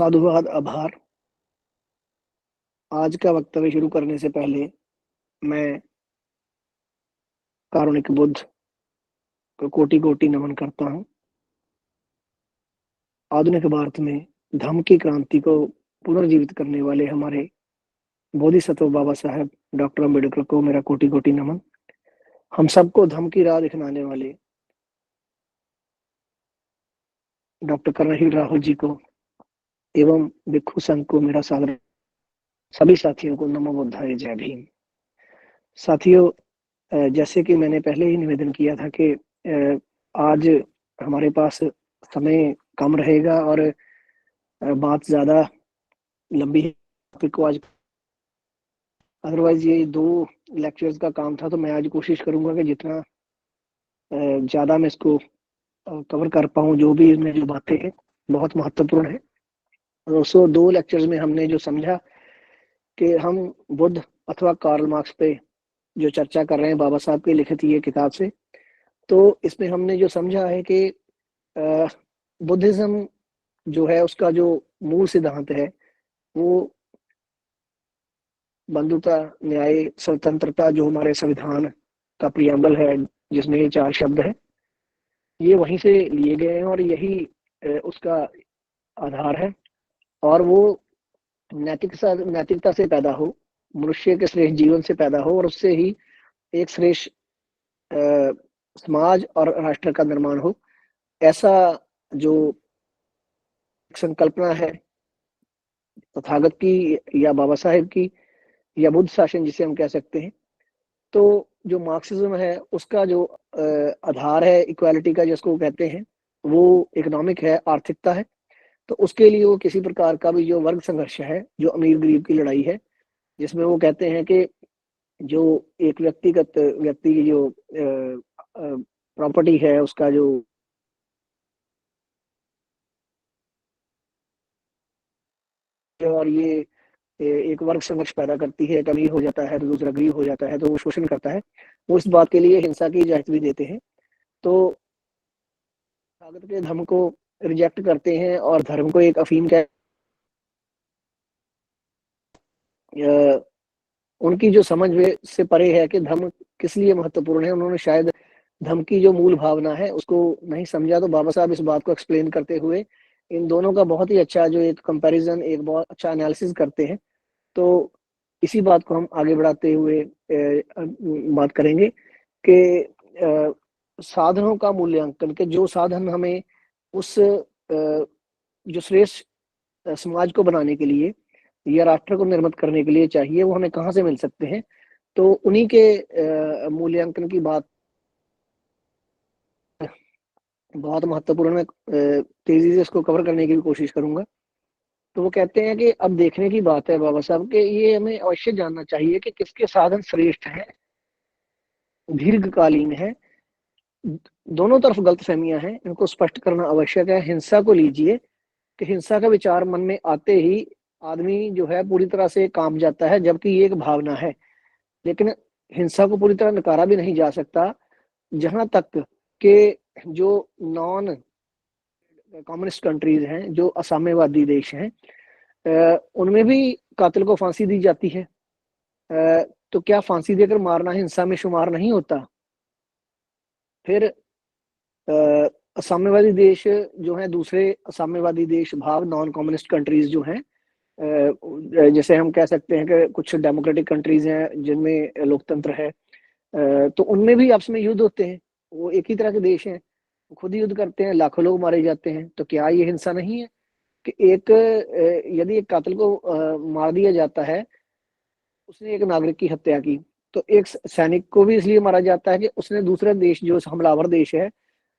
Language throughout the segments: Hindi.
साधुवाद आभार। आज का वक्तव्य शुरू करने से पहले मैं कारुणिक बुद्ध को कोटि कोटि नमन करता हूँ। आधुनिक भारत में धम्म की क्रांति को पुनर्जीवित करने वाले हमारे बोधिसत्व बाबा साहेब डॉक्टर अम्बेडकर को मेरा कोटि कोटि नमन। हम सबको धम्म की राह दिखलाने वाले डॉक्टर कर्णहील राहुल जी को एवं भिक्षु संघ को मेरा सादर। सभी साथियों को नमो बुद्धाय, जय भीम। साथियों, जैसे कि मैंने पहले ही निवेदन किया था कि आज हमारे पास समय कम रहेगा और बात ज्यादा लंबी है टॉपिक को आज। अदरवाइज ये 2 लेक्चर्स का काम था, तो मैं आज कोशिश करूंगा कि जितना ज्यादा मैं इसको कवर कर पाऊँ। जो भी इसमें जो बातें हैं बहुत महत्वपूर्ण है। और उसको 2 लेक्चर्स में हमने जो समझा कि हम बुद्ध अथवा कार्ल मार्क्स पे जो चर्चा कर रहे हैं बाबा साहब की लिखित ये किताब से, तो इसमें हमने जो समझा है कि बुद्धिज्म जो है उसका जो मूल सिद्धांत है वो बंधुता, न्याय, स्वतंत्रता, जो हमारे संविधान का प्रियम्बल है जिसमें ये 4 शब्द है, ये वहीं से लिए गए हैं और यही उसका आधार है। और वो नैतिकता से पैदा हो, मनुष्य के श्रेष्ठ जीवन से पैदा हो और उससे ही एक श्रेष्ठ समाज और राष्ट्र का निर्माण हो। ऐसा जो संकल्पना है तथागत की या बाबा साहेब की या बुद्ध शासन जिसे हम कह सकते हैं, तो जो मार्क्सिज्म है उसका जो आधार है इक्वालिटी का जिसको कहते हैं, वो इकोनॉमिक है, आर्थिकता है। तो उसके लिए वो किसी प्रकार का भी जो वर्ग संघर्ष है, जो अमीर गरीब की लड़ाई है, जिसमें वो कहते हैं कि जो एक व्यक्ति की जो प्रॉपर्टी है उसका जो और ये एक वर्ग संघर्ष पैदा करती है। एक अमीर हो जाता है तो दूसरा गरीब हो जाता है, तो वो शोषण करता है। वो इस बात के लिए हिंसा की इजाजत भी देते हैं। तो ताकत के धर्म को रिजेक्ट करते हैं और धर्म को एक अफीम का उनकी जो समझ से परे है कि धर्म किस लिए महत्वपूर्ण है। उन्होंने शायद धर्म की जो मूल भावना है उसको नहीं समझा। तो बाबा साहब इस बात को एक्सप्लेन करते हुए इन दोनों का बहुत ही अच्छा जो एक कंपैरिजन, एक बहुत अच्छा एनालिसिस करते हैं। तो इसी बात को हम आगे बढ़ाते हुए बात करेंगे कि साधनों का मूल्यांकन के जो साधन हमें उस जो श्रेष्ठ समाज को बनाने के लिए या राष्ट्र को निर्मित करने के लिए चाहिए, वो हमें कहाँ से मिल सकते हैं। तो उन्हीं के मूल्यांकन की बात बहुत महत्वपूर्ण। मैं तेजी से इसको कवर करने की भी कोशिश करूंगा। तो वो कहते हैं कि अब देखने की बात है बाबा साहब के, ये हमें अवश्य जानना चाहिए कि किसके साधन श्रेष्ठ हैं, दीर्घकालीन है। दोनों तरफ गलतफहमियां हैं, इनको स्पष्ट करना आवश्यक है। हिंसा को लीजिए कि हिंसा का विचार मन में आते ही आदमी जो है पूरी तरह से कांप जाता है, जबकि ये एक भावना है। लेकिन हिंसा को पूरी तरह नकारा भी नहीं जा सकता। जहां तक के जो नॉन कम्युनिस्ट कंट्रीज हैं, जो असाम्यवादी देश हैं, उनमें भी कातिल को फांसी दी जाती है। तो क्या फांसी देकर मारना हिंसा में शुमार नहीं होता? फिर असाम्यवादी देश जो है, दूसरे असाम्यवादी देश भाव नॉन कम्युनिस्ट कंट्रीज जो हैं, जैसे हम कह सकते हैं कि कुछ डेमोक्रेटिक कंट्रीज हैं जिनमें लोकतंत्र है, तो उनमें भी आपस में युद्ध होते हैं। वो एक ही तरह के देश हैं, खुद ही युद्ध करते हैं, लाखों लोग मारे जाते हैं। तो क्या ये हिंसा नहीं है कि यदि एक कातिल को मार दिया जाता है, उसने एक नागरिक की हत्या की, तो एक सैनिक को भी इसलिए मारा जाता है कि उसने दूसरा देश जो हमलावर देश है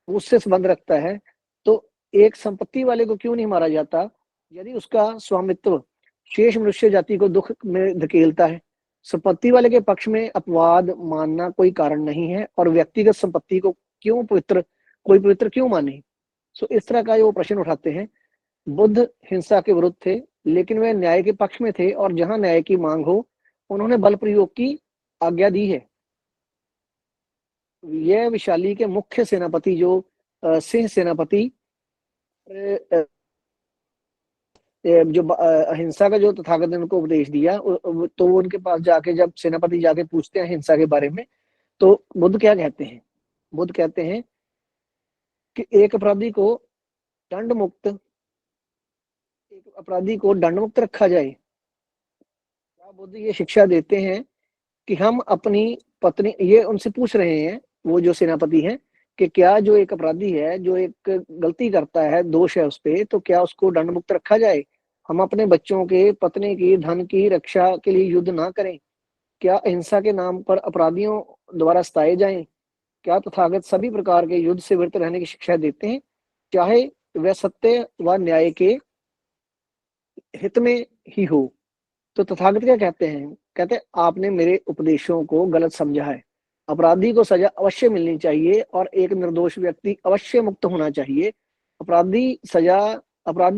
उससे संबंध रखता है। तो एक संपत्ति वाले को क्यों नहीं मारा जाता यदि उसका स्वामित्व शेष मनुष्य जाति को दुख में धकेलता है? संपत्ति वाले के पक्ष में अपवाद मानना कोई कारण नहीं है, और व्यक्तिगत संपत्ति को कोई पवित्र क्यों माने? सो इस तरह का वो प्रश्न उठाते हैं। बुद्ध हिंसा के विरुद्ध थे, लेकिन वे न्याय के पक्ष में थे, और जहां न्याय की मांग हो उन्होंने बल प्रयोग की आज्ञा दी है। यह विशाली के मुख्य सेनापति जो सिंह सेनापति जो अहिंसा का जो तथागत ने उनको उपदेश दिया, तो वो उनके पास जाके जब सेनापति जाके पूछते हैं अहिंसा के बारे में, तो बुद्ध क्या कहते हैं? बुद्ध कहते हैं कि एक अपराधी को दंड मुक्त रखा जाए। क्या बुद्ध ये शिक्षा देते हैं कि हम अपनी पत्नी, ये उनसे पूछ रहे हैं वो जो सेनापति हैं, कि क्या जो एक अपराधी है, जो एक गलती करता है, दोष है उस पे, तो क्या उसको दंड मुक्त रखा जाए? हम अपने बच्चों के, पत्नी की, धन की रक्षा के लिए युद्ध ना करें? क्या अहिंसा के नाम पर अपराधियों द्वारा सताए जाएं? क्या तथागत सभी प्रकार के युद्ध से विरत रहने की शिक्षा देते हैं, चाहे वह सत्य व न्याय के हित में ही हो? तो तथागत क्या कहते हैं? कहते हैं आपने मेरे उपदेशों को गलत समझा है। अपराधी को सजा अवश्य मिलनी चाहिए और एक निर्दोष व्यक्ति अवश्य मुक्त होना चाहिए। अपराधी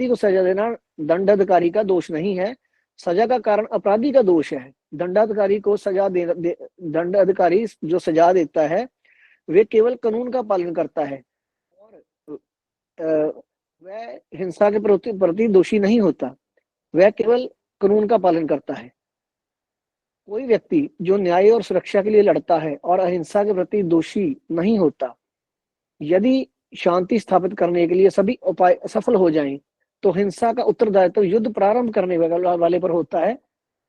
को सजा देना दंडाधिकारी का दोष नहीं है, सजा का कारण अपराधी का दोष है। दंडाधिकारी को दंडाधिकारी जो सजा देता है, वे केवल कानून का पालन करता है और वह हिंसा के प्रति दोषी नहीं होता, वह केवल कानून का पालन करता है। कोई व्यक्ति जो न्याय और सुरक्षा के लिए लड़ता है और अहिंसा के प्रति दोषी नहीं होता, यदि शांति स्थापित करने के लिए सभी उपाय सफल हो जाएं, तो हिंसा का उत्तरदायित्व युद्ध प्रारंभ करने वाले पर होता है,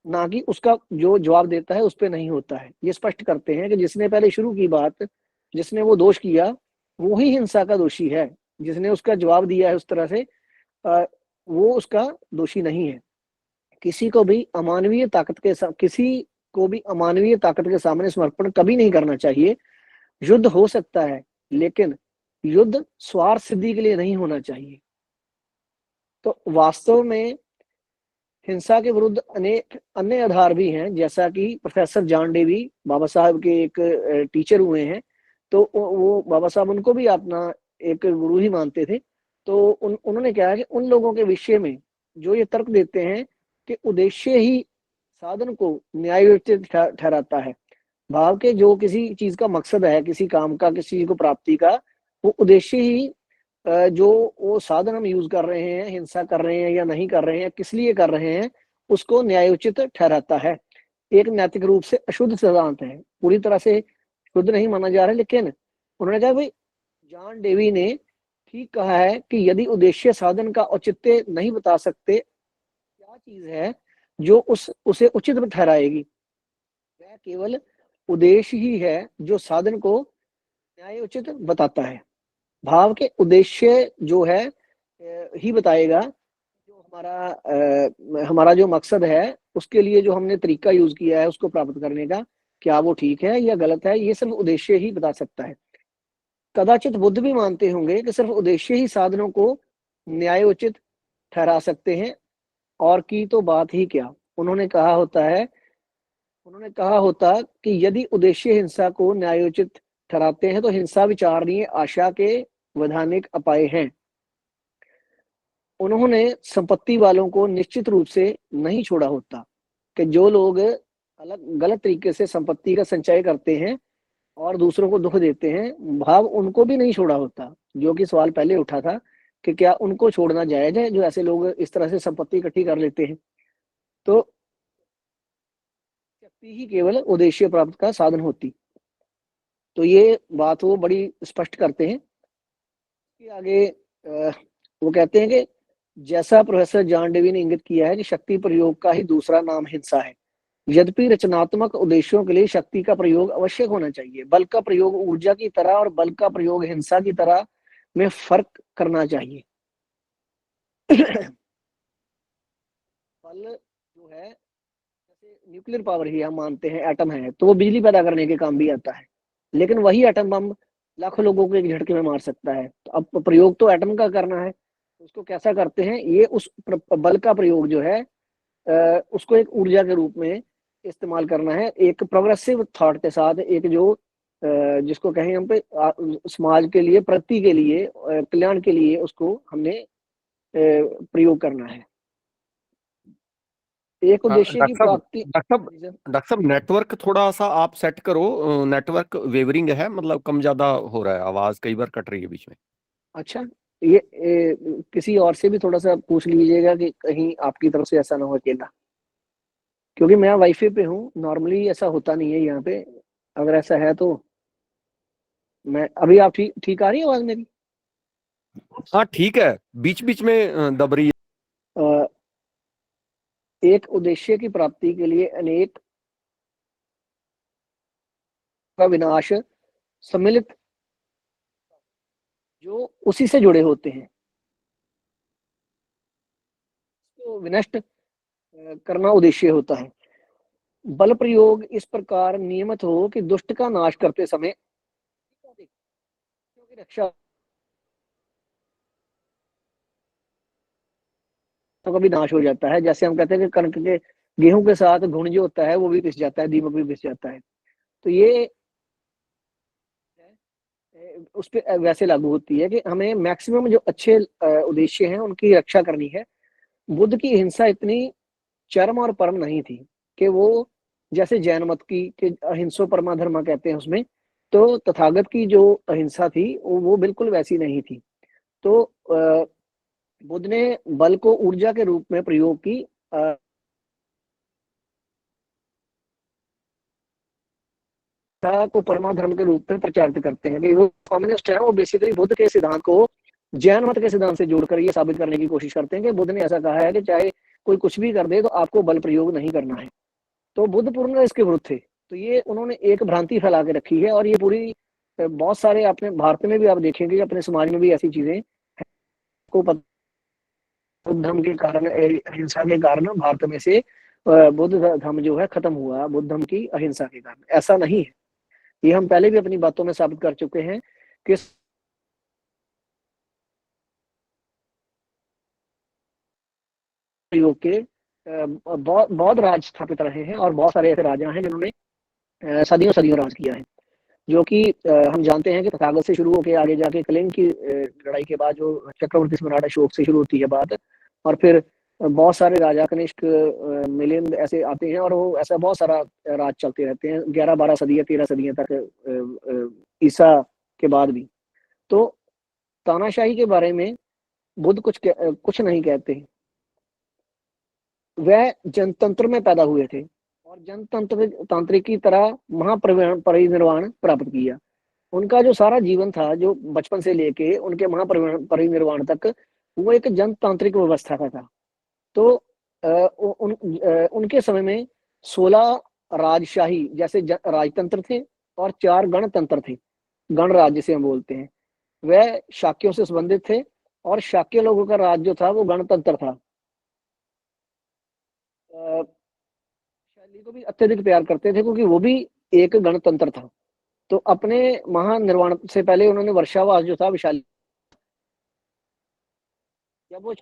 ना कि उसका जो जवाब देता है उस पर नहीं होता है। ये स्पष्ट करते हैं कि जिसने पहले शुरू की बात, जिसने वो दोष किया, वो ही हिंसा का दोषी है। जिसने उसका जवाब दिया है उस तरह से, वो उसका दोषी नहीं है। किसी को भी अमानवीय ताकत के सामने समर्पण कभी नहीं करना चाहिए। युद्ध हो सकता है, लेकिन युद्ध स्वार्थ सिद्धि के लिए नहीं होना चाहिए। तो वास्तव में हिंसा के विरुद्ध अनेक अन्य आधार भी हैं, जैसा कि प्रोफेसर जॉन डेवी बाबा साहब के एक टीचर हुए हैं, तो वो बाबा साहब उनको भी अपना एक गुरु ही मानते थे। तो उन्होंने क्या है कि उन लोगों के विषय में जो ये तर्क देते हैं कि उद्देश्य ही साधन को न्यायोचित ठहराता है। भाव के जो किसी चीज का मकसद है, किसी काम का, किसी चीज को प्राप्ति का, वो उद्देश्य ही जो वो साधन हम यूज कर रहे हैं, हिंसा कर रहे हैं या नहीं कर रहे हैं, किस लिए कर रहे हैं, उसको न्यायोचित ठहराता है। एक नैतिक रूप से अशुद्ध सिद्धांत है, पूरी तरह से शुद्ध नहीं माना जा रहा है, लेकिन उन्होंने कहा भाई, जॉन डेवी ने ठीक कहा है कि यदि उद्देश्य साधन का औचित्य नहीं बता सकते, क्या चीज है जो उसे उचित ठहराएगी? वह केवल उद्देश्य ही है जो साधन को न्यायोचित बताता है। भाव के उद्देश्य जो है ही बताएगा जो हमारा जो मकसद है, उसके लिए जो हमने तरीका यूज किया है उसको प्राप्त करने का, क्या वो ठीक है या गलत है, ये सिर्फ उद्देश्य ही बता सकता है। कदाचित बुद्ध भी मानते होंगे कि सिर्फ उद्देश्य ही साधनों को न्यायोचित ठहरा सकते हैं, और की तो बात ही क्या। उन्होंने कहा होता कि यदि उद्देश्य हिंसा को न्यायोचित ठहराते हैं, तो हिंसा विचारणीय आशा के वैधानिक उपाय हैं। उन्होंने संपत्ति वालों को निश्चित रूप से नहीं छोड़ा होता कि जो लोग गलत तरीके से संपत्ति का संचय करते हैं और दूसरों को दुख देते हैं, भाव उनको भी नहीं छोड़ा होता। जो कि सवाल पहले उठा था कि क्या उनको छोड़ना जायज है, जो ऐसे लोग इस तरह से संपत्ति इकट्ठी कर लेते हैं। तो शक्ति ही केवल उद्देश्य प्राप्त का साधन होती। तो ये बात वो बड़ी स्पष्ट करते हैं कि आगे वो कहते हैं कि जैसा प्रोफेसर जॉन डेवी ने इंगित किया है कि शक्ति प्रयोग का ही दूसरा नाम हिंसा है। यद्यपि रचनात्मक उद्देश्यों के लिए शक्ति का प्रयोग आवश्यक होना चाहिए, बल का प्रयोग ऊर्जा की तरह और बल का प्रयोग हिंसा की तरह में फर्क करना चाहिए। बल जो है, जैसे न्यूक्लियर पावर ही हम मानते हैं, एटम है, तो वो बिजली पैदा करने के काम भी आता है, लेकिन वही एटम बम लाखों लोगों को एक झटके में मार सकता है। तो अब प्रयोग तो एटम का करना है, उसको कैसा करते हैं, ये उस बल का प्रयोग जो है उसको एक ऊर्जा के रूप में इस्तेमाल करना है, एक प्रोग्रेसिव थॉट के साथ, एक जो जिसको कहें हम पे समाज के लिए, प्रगति के लिए, कल्याण के लिए उसको हमने प्रयोग करना है। एक उद्देश्य की प्राप्ति। डॉक्टर साहब नेटवर्क थोड़ा सा आप सेट करो, नेटवर्क वेवरिंग है, मतलब कम ज्यादा हो रहा है, आवाज कई बार कट रही है बीच में। अच्छा, किसी और से भी थोड़ा सा पूछ लीजिएगा कि कहीं आपकी तरफ से ऐसा ना हो अकेला, क्योंकि मैं वाईफाई पे हूँ, नॉर्मली ऐसा होता नहीं है यहाँ पे। अगर ऐसा है तो मैं अभी, आप ठीक ठीक आ रही है आवाज मेरी? हाँ ठीक है, बीच बीच में दब रही है। अ, एक उद्देश्य की प्राप्ति के लिए अनेक का विनाश सम्मिलित, जो उसी से जुड़े होते हैं, तो विनष्ट करना उद्देश्य होता है। बल प्रयोग इस प्रकार नियमित हो कि दुष्ट का नाश करते समय की रक्षा, तो कभी नाश हो जाता है। जैसे हम कहते हैं कि कणक के, गेहूं के साथ घुन जो होता है वो भी पिस जाता है, दीमक भी पिस जाता है। तो ये उस पर वैसे लागू होती है कि हमें मैक्सिमम जो अच्छे उद्देश्य हैं उनकी रक्षा करनी है। बुद्ध की हिंसा इतनी चरम और परम नहीं थी कि वो, जैसे जैन मत की कि अहिंसो परमा धर्मा कहते हैं उसमें, तो तथागत की जो अहिंसा थी वो बिल्कुल वैसी नहीं थी। तो बुद्ध ने बल को ऊर्जा के रूप में प्रयोग की, को परमाधर्म के रूप में प्रचारित करते हैं कि वो कम्युनिस्ट है, वो बेसिकली बुद्ध के सिद्धांत को जैन मत के सिद्धांत से जोड़कर ये साबित करने की कोशिश करते हैं कि बुद्ध ने ऐसा कहा है कि चाहे कोई कुछ भी कर दे तो आपको बल प्रयोग नहीं करना है। तो बुद्ध पूर्ण इसके विरुद्ध थे। तो ये उन्होंने एक भ्रांति फैला के रखी है, और ये पूरी बहुत सारे अपने भारत में भी आप देखेंगे, अपने समाज में भी ऐसी चीजें को बुद्ध धर्म के कारण, अहिंसा के कारण भारत में से बुद्ध धर्म जो है खत्म हुआ, बुद्ध धर्म की अहिंसा के कारण। ऐसा नहीं है, ये हम पहले भी अपनी बातों में साबित कर चुके हैं कि योग के बहुत बहुत राज स्थापित रहे हैं, और बहुत सारे ऐसे राजा हैं जिन्होंने सदियों सदियों राज किया है। जो कि हम जानते हैं कि तथागत से शुरू होकर आगे जाके कलिंग की लड़ाई के बाद जो चक्रवर्ती सम्राट अशोक से शुरू होती है बात, और फिर बहुत सारे राजा कनिष्क, मिलिंद ऐसे आते हैं, और वो ऐसा बहुत सारा राज चलते रहते हैं, 11 12 सदियां 13 सदियां तक, ईसा के बाद भी। तो तानाशाही के बारे में बुद्ध कुछ नहीं कहते। वह जनतंत्र में पैदा हुए थे और जनतंत्र तांत्रिक की तरह महापरिनिर्वाण प्राप्त किया। उनका जो सारा जीवन था, जो बचपन से लेके उनके महापरिनिर्वाण तक, वो एक जनतांत्रिक व्यवस्था का था। तो उनके समय में 16 राजशाही जैसे राजतंत्र थे, और 4 गणतंत्र थे, गणराज्य जिसे हम बोलते हैं। वह शाक्यों से संबंधित थे, और शाक्य लोगों का राज जो था वो गणतंत्र था। शैली को भी अत्यधिक प्यार करते थे, क्योंकि वो भी एक गणतंत्र था। तो अपने महानिर्वाण से पहले उन्होंने वर्षावास जो था विशाल, जब वो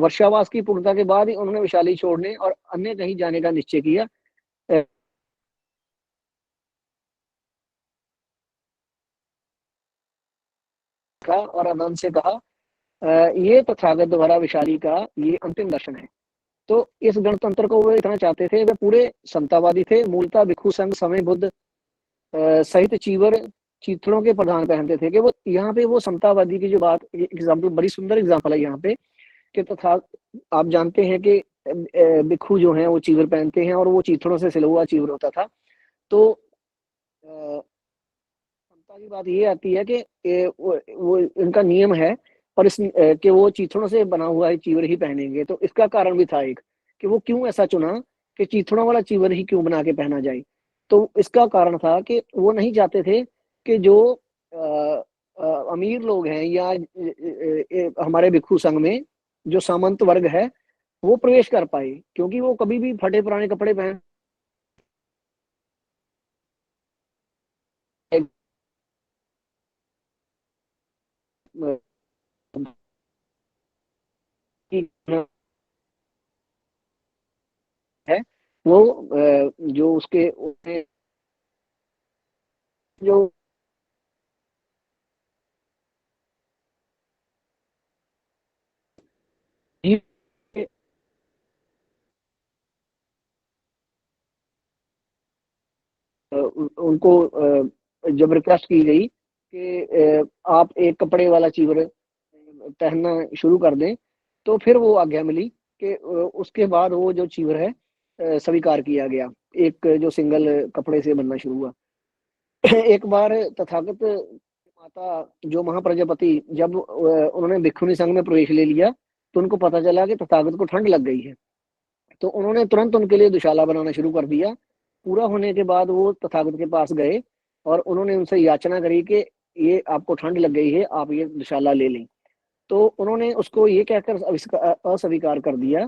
वर्षावास की पूर्णता के बाद ही उन्होंने विशाली छोड़ने और अन्य कहीं जाने का निश्चय किया। और आनंद से कहा, ये तथागत द्वारा विशाली का ये अंतिम दर्शन है। तो इस गणतंत्र को वो इतना चाहते थे, वे पूरे समतावादी थे। मूलतः भिक्षु संघ समय बुद्ध सहित चीवर चीथड़ों के प्रधान पहनते थे, कि वो यहाँ पे वो समतावादी की जो बात, एग्जाम्पल, बड़ी सुंदर एग्जाम्पल है यहाँ पे, कि तथा आप जानते हैं कि भिक्षु जो हैं वो चीवर पहनते हैं, और वो चीथड़ों से सिला हुआ चीवर होता था। तो समता की बात ये आती है कि वो इनका नियम है, और कि वो चीथड़ों से बना हुआ है चीवर ही पहनेंगे। तो इसका कारण भी था एक, कि वो क्यों ऐसा चुना कि चीथड़ों वाला चीवर ही क्यों बना के पहना जाए। तो इसका कारण था कि वो नहीं चाहते थे कि जो अमीर लोग हैं, या हमारे भिक्षु संघ में जो सामंत वर्ग है, वो प्रवेश कर पाए, क्योंकि वो कभी भी फटे पुराने कपड़े पहन है। वो जो उसके जो उनको जबरदस्त की गई कि आप एक कपड़े वाला चीवर पहनना शुरू कर दें, तो फिर वो आज्ञा मिली कि उसके बाद वो जो चीवर है स्वीकार किया गया, एक जो सिंगल कपड़े से बनना शुरू हुआ। एक बार तथागत माता जो महाप्रजापति जब उन्होंने भिक्षुणी संघ में प्रवेश ले लिया, तो उनको पता चला कि तथागत को ठंड लग गई है, तो उन्होंने तुरंत उनके लिए दुशाला बनाना शुरू कर दिया। पूरा होने के बाद वो तथागत के पास गए और उन्होंने उनसे याचना करी कि ये आपको ठंड लग गई है, आप ये दुशाला ले लें। तो उन्होंने उसको ये कहकर अस्वीकार कर दिया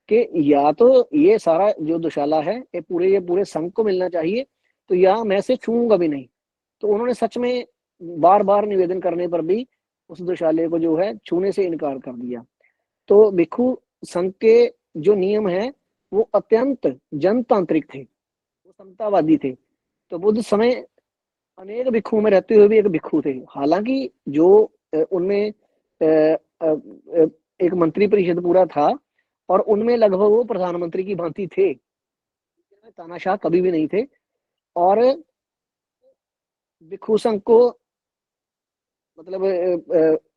कि या तो ये सारा जो दुशाला है ये पूरे संघ को मिलना चाहिए, तो या मैं इसे छूऊंगा भी नहीं। तो उन्होंने सच में बार बार निवेदन करने पर भी उस दुशाले को जो है छूने से इनकार कर दिया। तो भिक्षु संघ के जो नियम है वो अत्यंत जनतांत्रिक थे, वो समतावादी थे। तो बुद्ध समय अनेक भिक्षुओं में रहते हुए भी एक भिक्षु थे। हालांकि जो उनमें एक मंत्री परिषद पूरा था और उनमें लगभग वो प्रधानमंत्री की भांति थे, तानाशाह कभी भी नहीं थे। और भिक्षु संघ को मतलब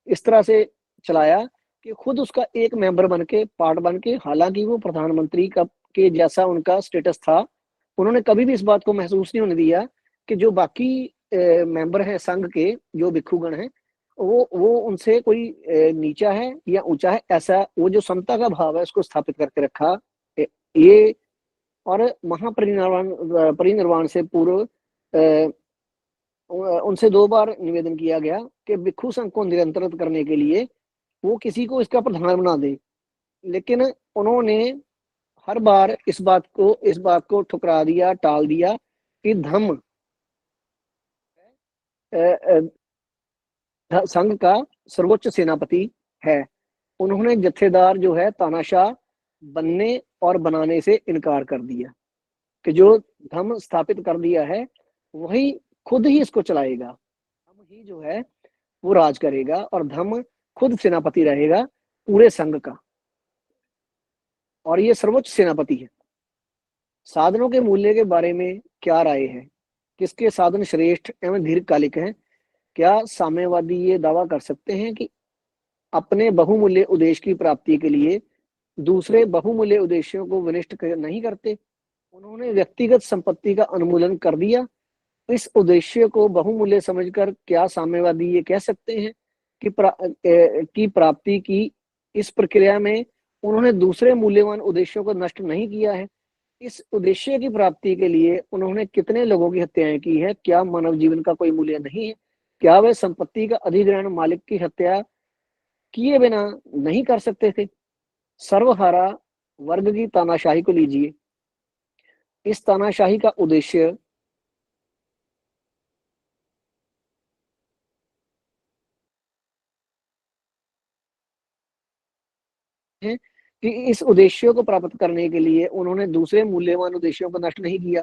इस तरह से चलाया कि खुद उसका एक मेंबर बन के पार्ट बन के, हालांकि वो प्रधानमंत्री का के जैसा उनका स्टेटस था, उन्होंने कभी भी इस बात को महसूस नहीं होने दिया कि जो बाकी मेंबर हैं संघ के, जो भिक्षुगण हैं, वो उनसे कोई नीचा है या ऊंचा है, ऐसा वो जो समता का भाव है उसको स्थापित करके रखा। ये और परिनिर्वाण से पूर्व उनसे 2 बार निवेदन किया गया कि भिक्षु संघ को निरंतरित करने के लिए वो किसी को इसका प्रधान बना दे, लेकिन उन्होंने हर बार इस बात को ठुकरा दिया, टाल दिया कि धम्म संघ का सर्वोच्च सेनापति है। उन्होंने जत्थेदार जो है तानाशाह बनने और बनाने से इनकार कर दिया कि जो धम्म स्थापित कर दिया है वही खुद ही इसको चलाएगा, धम्म ही जो है वो राज करेगा और धम्म खुद सेनापति रहेगा पूरे संघ का, और ये सर्वोच्च सेनापति है। साधनों के मूल्य के बारे में क्या राय है? किसके साधन श्रेष्ठ एवं दीर्घकालिक हैं? क्या साम्यवादी ये दावा कर सकते हैं कि अपने बहुमूल्य उद्देश्य की प्राप्ति के लिए दूसरे बहुमूल्य उद्देश्यों को विनष्ट नहीं करते? उन्होंने व्यक्तिगत संपत्ति का उन्मूलन कर दिया। इस उद्देश्य को बहुमूल्य समझकर क्या साम्यवादी ये कह सकते हैं कि प्राप्ति की इस प्रक्रिया में उन्होंने दूसरे मूल्यवान उद्देश्यों को नष्ट नहीं किया है? इस उद्देश्य की प्राप्ति के लिए उन्होंने कितने लोगों की हत्याएं की है? क्या मानव जीवन का कोई मूल्य नहीं है? क्या वे संपत्ति का अधिग्रहण मालिक की हत्या किए बिना नहीं कर सकते थे? सर्वहारा वर्ग की तानाशाही को लीजिए। इस तानाशाही का उद्देश्य है कि इस उद्देश्य को प्राप्त करने के लिए उन्होंने दूसरे मूल्यवान उद्देश्यों को नष्ट नहीं किया।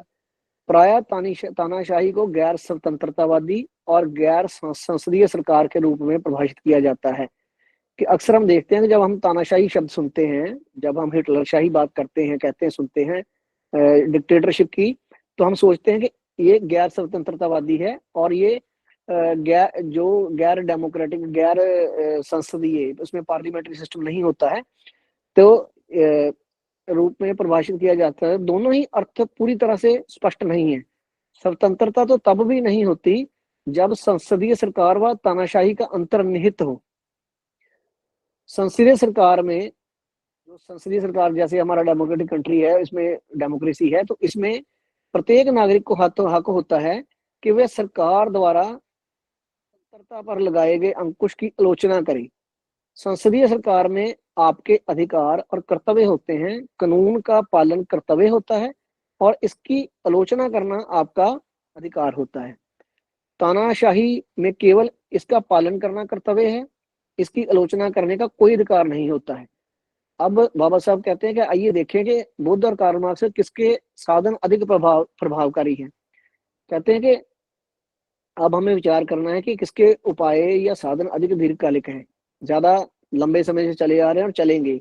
प्रायः तानाशाही को गैर स्वतंत्रतावादी और गैर संसदीय सरकार के रूप में परिभाषित किया जाता है। कि अक्सर हम देखते हैं कि जब हम तानाशाही शब्द सुनते हैं, जब हम हिटलरशाही बात करते हैं, कहते हैं, सुनते हैं डिक्टेटरशिप की, तो हम सोचते हैं कि ये गैर स्वतंत्रतावादी है और ये गैर डेमोक्रेटिक, गैर संसदीय, उसमें पार्लियामेंट्री सिस्टम नहीं होता है, तो रूप में परिभाषित किया जाता है। दोनों ही अर्थ पूरी तरह से स्पष्ट नहीं है। स्वतंत्रता तो तब भी नहीं होती जब संसदीय सरकार व तानाशाही का अंतर्निहित हो। संसदीय सरकार में, जो संसदीय सरकार जैसे हमारा डेमोक्रेटिक कंट्री है, इसमें डेमोक्रेसी है, तो इसमें प्रत्येक नागरिक को हक होता है कि वह सरकार द्वारा स्वतंत्रता पर लगाए गए अंकुश की आलोचना करे। संसदीय सरकार में आपके अधिकार और कर्तव्य होते हैं, कानून का पालन कर्तव्य होता है और इसकी आलोचना करना आपका अधिकार होता है। तानाशाही में केवल इसका पालन करना कर्तव्य है, इसकी आलोचना करने का कोई अधिकार नहीं होता है। अब बाबा साहब कहते हैं कि आइए देखें कि बुद्ध और कार्ल मार्क्स से किसके साधन अधिक प्रभावकारी हैं। कहते हैं कि अब हमें विचार करना है कि किसके उपाय या साधन अधिक दीर्घकालिक हैं, ज्यादा लंबे समय से चले आ रहे हैं और चलेंगे।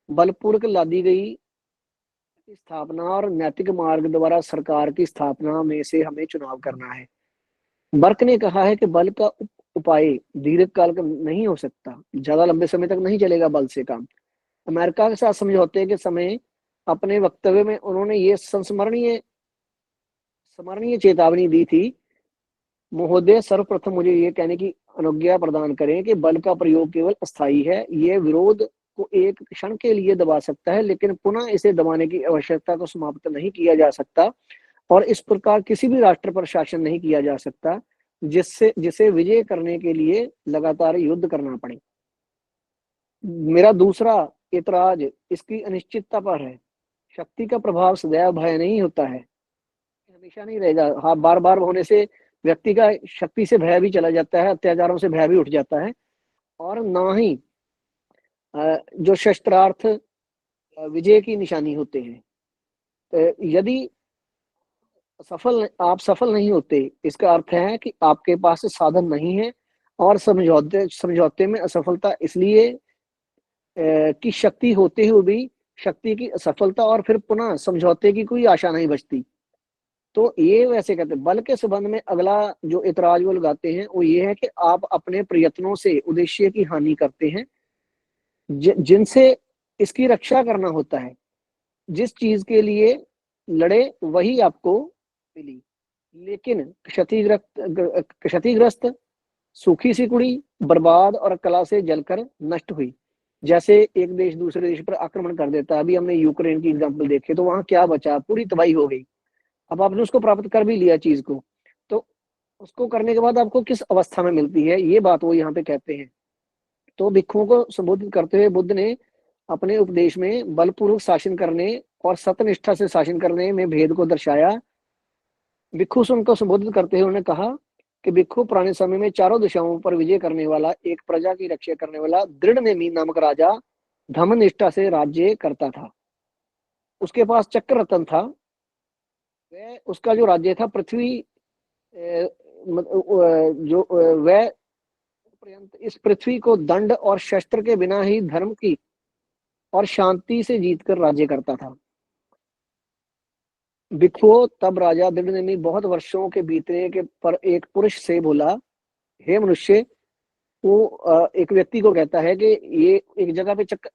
बलपूर्वक लादी गई स्थापना और नैतिक मार्ग द्वारा सरकार की स्थापना में से हमें चुनाव करना है। बर्क ने कहा है कि बल का उपाय दीर्घकाल का नहीं हो सकता, ज्यादा लंबे समय तक नहीं चलेगा बल से काम। अमेरिका के साथ समझौते के समय अपने वक्तव्य में उन्होंने ये संस्मरणीय स्मरणीय चेतावनी दी थी, महोदय सर्वप्रथम मुझे ये कहने की अनुज्ञा प्रदान करें कि बल का प्रयोग केवल अस्थायी है, ये विरोध को एक क्षण के लिए दबा सकता है, लेकिन पुनः इसे दबाने की आवश्यकता को समाप्त नहीं किया जा सकता, और इस प्रकार किसी भी राष्ट्र पर शासन नहीं किया जा सकता जिससे जिसे विजय करने के लिए लगातार युद्ध करना पड़े। मेरा दूसरा एतराज इसकी अनिश्चितता पर है। शक्ति का प्रभाव सदैव भय नहीं होता है, हमेशा नहीं रहेगा। हाँ, बार बार होने से व्यक्ति का शक्ति से भय भी चला जाता है, अत्याचारों से भय भी उठ जाता है, और ना ही जो शस्त्रार्थ विजय की निशानी होते हैं। यदि आप सफल नहीं होते, इसका अर्थ है कि आपके पास साधन नहीं है, और समझौते समझौते में असफलता इसलिए की शक्ति होते हुए भी शक्ति की असफलता और फिर पुनः समझौते की कोई आशा नहीं बचती। तो ये वैसे कहते हैं। बल के संबंध में अगला जो इतराज वो लगाते हैं वो ये है कि आप अपने प्रयत्नों से उद्देश्य की हानि करते हैं जिनसे इसकी रक्षा करना होता है। जिस चीज के लिए लड़े वही आपको मिली, लेकिन क्षतिग्रस्त सूखी सी कुड़ी बर्बाद और कला से जलकर नष्ट हुई। जैसे एक देश दूसरे देश पर आक्रमण कर देता है, अभी हमने यूक्रेन की एग्जांपल देखे, तो वहां क्या बचा, पूरी तबाही हो गई। अब आपने उसको प्राप्त कर भी लिया चीज को, तो उसको करने के बाद आपको किस अवस्था में मिलती है, ये बात वो यहाँ पे कहते हैं। तो भिक्षुओं को संबोधित करते हुए बुद्ध ने अपने उपदेश में बलपूर्वक शासन करने और सत्यनिष्ठा से शासन करने में भेद को दर्शाया। भिक्षु से उनको संबोधित करते हुए उन्होंने कहा कि भिक्षु पुराने समय में चारों दिशाओं पर विजय करने वाला, एक प्रजा की रक्षा करने वाला दृढ़नेमी नामक राजा धर्मनिष्ठा से राज्य करता था। उसके पास चक्र रत्न था। वह उसका जो राज्य था पृथ्वी जो वह पर्यंत इस पृथ्वी को दंड और शस्त्र के बिना ही धर्म की और शांति से जीतकर राज्य करता था। भिक्षुओं तब राजा दृढ़नेमी बहुत वर्षों के बीतने के पर एक पुरुष से बोला, हे मनुष्य, वो एक व्यक्ति को कहता है कि ये एक जगह पे चक्र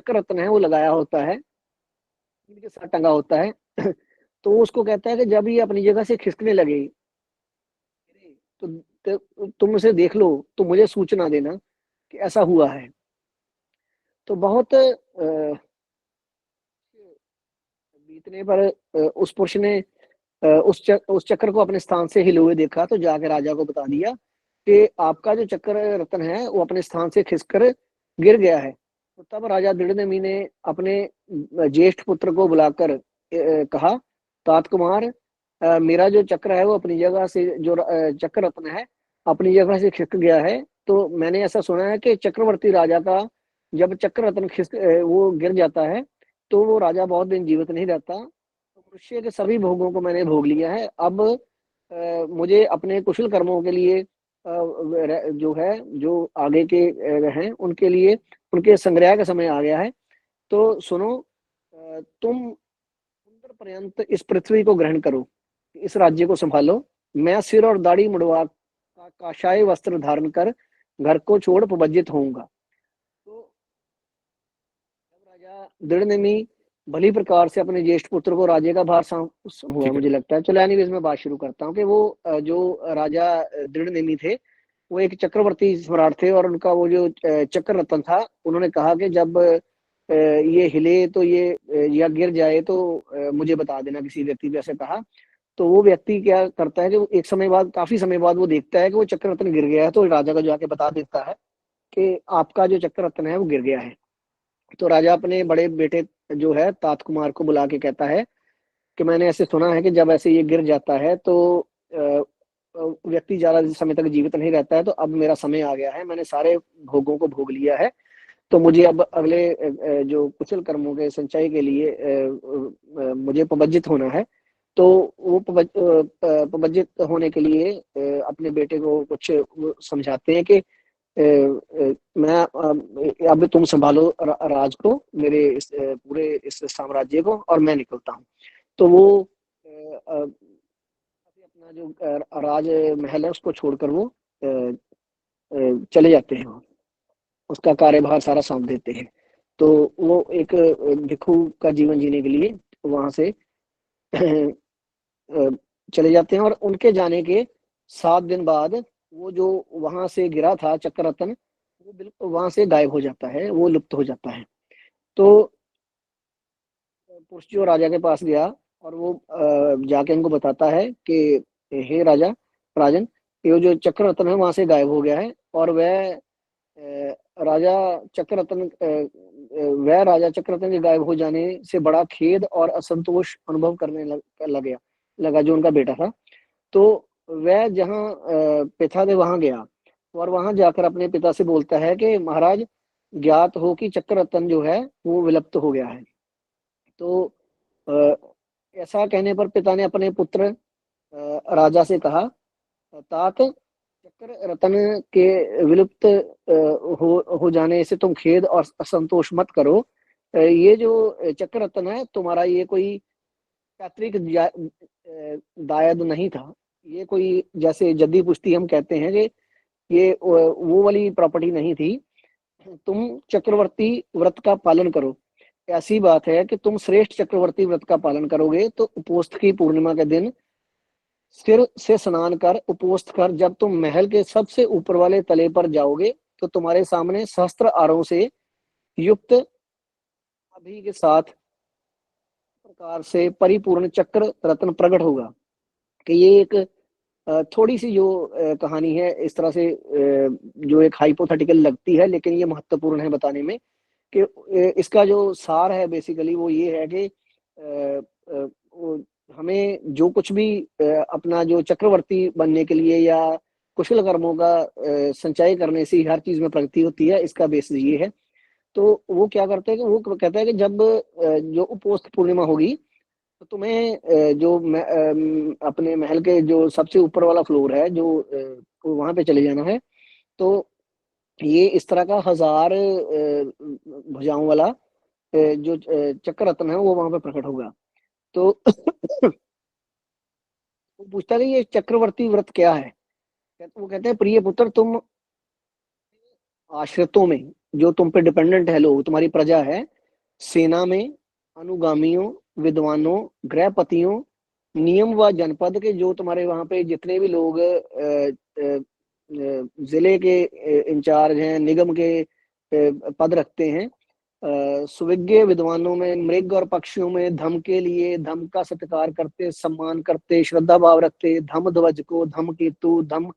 रत्न है वो लगाया होता है, इनके साथ टंगा होता है। तो उसको कहता है कि जब ये अपनी जगह से खिसकने लगे तुम उसे देख लो, तो मुझे सूचना देना कि ऐसा हुआ है। तो बहुत बीतने पर उस पुरुष ने उस चक्र को अपने स्थान से हिले हुए देखा, तो जाके राजा को बता दिया कि आपका जो चक्र रत्न है वो अपने स्थान से खिसकर गिर गया है। तो तब राजा दृढ़नेमी ने अपने ज्येष्ठ पुत्र को बुलाकर कहा, तात कुमार, मेरा जो चक्र है वो अपनी जगह से जो चक्र रत्न है अपनी जगह से खिसक गया है। तो मैंने ऐसा सुना है कि चक्रवर्ती राजा का जब चक्र रत्न वो गिर जाता है तो वो राजा बहुत दिन जीवित नहीं रहता। तो मनुष्य के सभी भोगों को मैंने भोग लिया है, अब मुझे अपने कुशल कर्मों के लिए जो है जो आगे के हैं उनके लिए उनके संग्रह का समय आ गया है। तो सुनो, तुम सुंदर पर्यंत इस पृथ्वी को ग्रहण करो, इस राज्य को संभालो। मैं सिर और दाढ़ी मुड़वा काशाय वस्त्र धारण कर घर को छोड़ उपवज्जित होऊंगा। तो जब राजा दृढ़नेमी भली प्रकार से अपने ज्येष्ठ पुत्र को राज्य का भार हुआ, मुझे लगता है। चलो एनीवेज मैं बात शुरू करता हूँ कि वो जो राजा दृढ़नेमी थे वो एक चक्रवर्ती सम्राट थे, और उनका वो जो चक्र रत्न था, उन्होंने कहा कि जब ये हिले तो ये या गिर जाए तो मुझे बता देना, किसी व्यक्ति ने ऐसे कहा। तो वो व्यक्ति क्या करता है कि वो एक समय बाद, काफी समय बाद वो देखता है कि वो चक्र रत्न गिर गया है, तो राजा को जाके बता देता है कि आपका जो चक्र रत्न है वो गिर गया है। तो राजा अपने बड़े बेटे जो है तात कुमार को बुला के कहता है कि मैंने ऐसे सुना है कि जब ऐसे ये गिर जाता है तो व्यक्ति ज्यादा समय तक जीवित नहीं रहता है, तो अब मेरा समय आ गया है, मैंने सारे भोगों को भोग लिया है, तो मुझे अब अगले जो कुशल कर्मों के संचय के लिए मुझे पवज्जित होना है। तो वो पवज्जित होने के लिए अपने बेटे को कुछ समझाते हैं कि मैं अब तुम संभालो राज को, मेरे पूरे इस साम्राज्य को, और मैं निकलता हूँ। तो वो अपना अपना जो राज महल है उसको छोड़कर वो चले जाते हैं, उसका कार्यभार सारा सौंप देते हैं। तो वो एक भिक्षु का जीवन जीने के लिए वहां से चले जाते हैं, और उनके जाने के 7 दिन बाद वो जो वहां से गिरा था चक्र रत्न, वो बिल्कुल वहां से गायब हो जाता है, वो लुप्त हो जाता है। तो पुरुष जो राजा के पास गया और वो जाके उनको बताता है कि हे राजा, राजन, ये जो चक्र रत्न है वहां से गायब हो गया है, और राजा वह राजा चक्ररत्न के गायब हो जाने से बड़ा खेद और असंतोष अनुभव करने लगा जो उनका बेटा था। तो वह जहाँ पिता थे वहां गया, और वहां जाकर अपने पिता से बोलता है कि महाराज, ज्ञात हो कि चक्ररत्न जो है वो विलुप्त हो गया है। तो अ, ऐसा कहने पर पिता ने अपने पुत्र राजा से कहा, तात, चक्र रत्न के विलुप्त हो जाने से तुम खेद और असंतोष मत करो। ये जो चक्र रत्न है तुम्हारा, ये कोई पैतृक दायाद नहीं था। ये कोई, जैसे जद्दी पुश्ती हम कहते हैं कि ये वो वाली प्रॉपर्टी नहीं थी। तुम चक्रवर्ती व्रत का पालन करो। ऐसी बात है कि तुम श्रेष्ठ चक्रवर्ती व्रत का पालन करोगे तो उपोस्त की पूर्णिमा के दिन सिर से स्नान कर, उपोस्त कर, जब तुम महल के सबसे ऊपर वाले तले पर जाओगे तो तुम्हारे सामने सहस्त्र आरों से युक्त अभी के साथ प्रकार से परिपूर्ण चक्र रत्न प्रकट होगा। कि ये एक थोड़ी सी जो कहानी है इस तरह से जो एक हाइपोथेटिकल लगती है, लेकिन ये महत्वपूर्ण है बताने में कि इसका जो सार है बेसिकली वो ये है कि हमें जो कुछ भी अपना जो चक्रवर्ती बनने के लिए या कुशल कर्मों का संचय करने से हर चीज में प्रगति होती है, इसका बेस ये है। तो वो क्या करते हैं कि वो कहता है कि जब जो उपोस्त पूर्णिमा होगी तो तुम्हें अपने महल के जो सबसे ऊपर वाला फ्लोर है जो वहां पे चले जाना है। तो ये इस तरह का 1000 भुजाओं वाला जो चक्र रत्न है वो वहां पे प्रकट होगा। तो वो पूछता है कि ये चक्रवर्ती व्रत क्या है। वो कहते हैं, प्रिय पुत्र, तुम आश्रितों में, जो तुम पे डिपेंडेंट है लोग, तुम्हारी प्रजा है, सेना में, अनुगामियों, विद्वानों, गृहपतियों, नियम व जनपद के जो तुम्हारे वहां पे जितने भी लोग जिले के इंचार्ज हैं, निगम के पद रखते हैं, सुविज्ञ विद्वानों में, मृग और पक्षियों में धम के लिए धम का सत्कार करते, सम्मान करते, श्रद्धा भाव रखते, धम ध्वज को, धम केतु, धम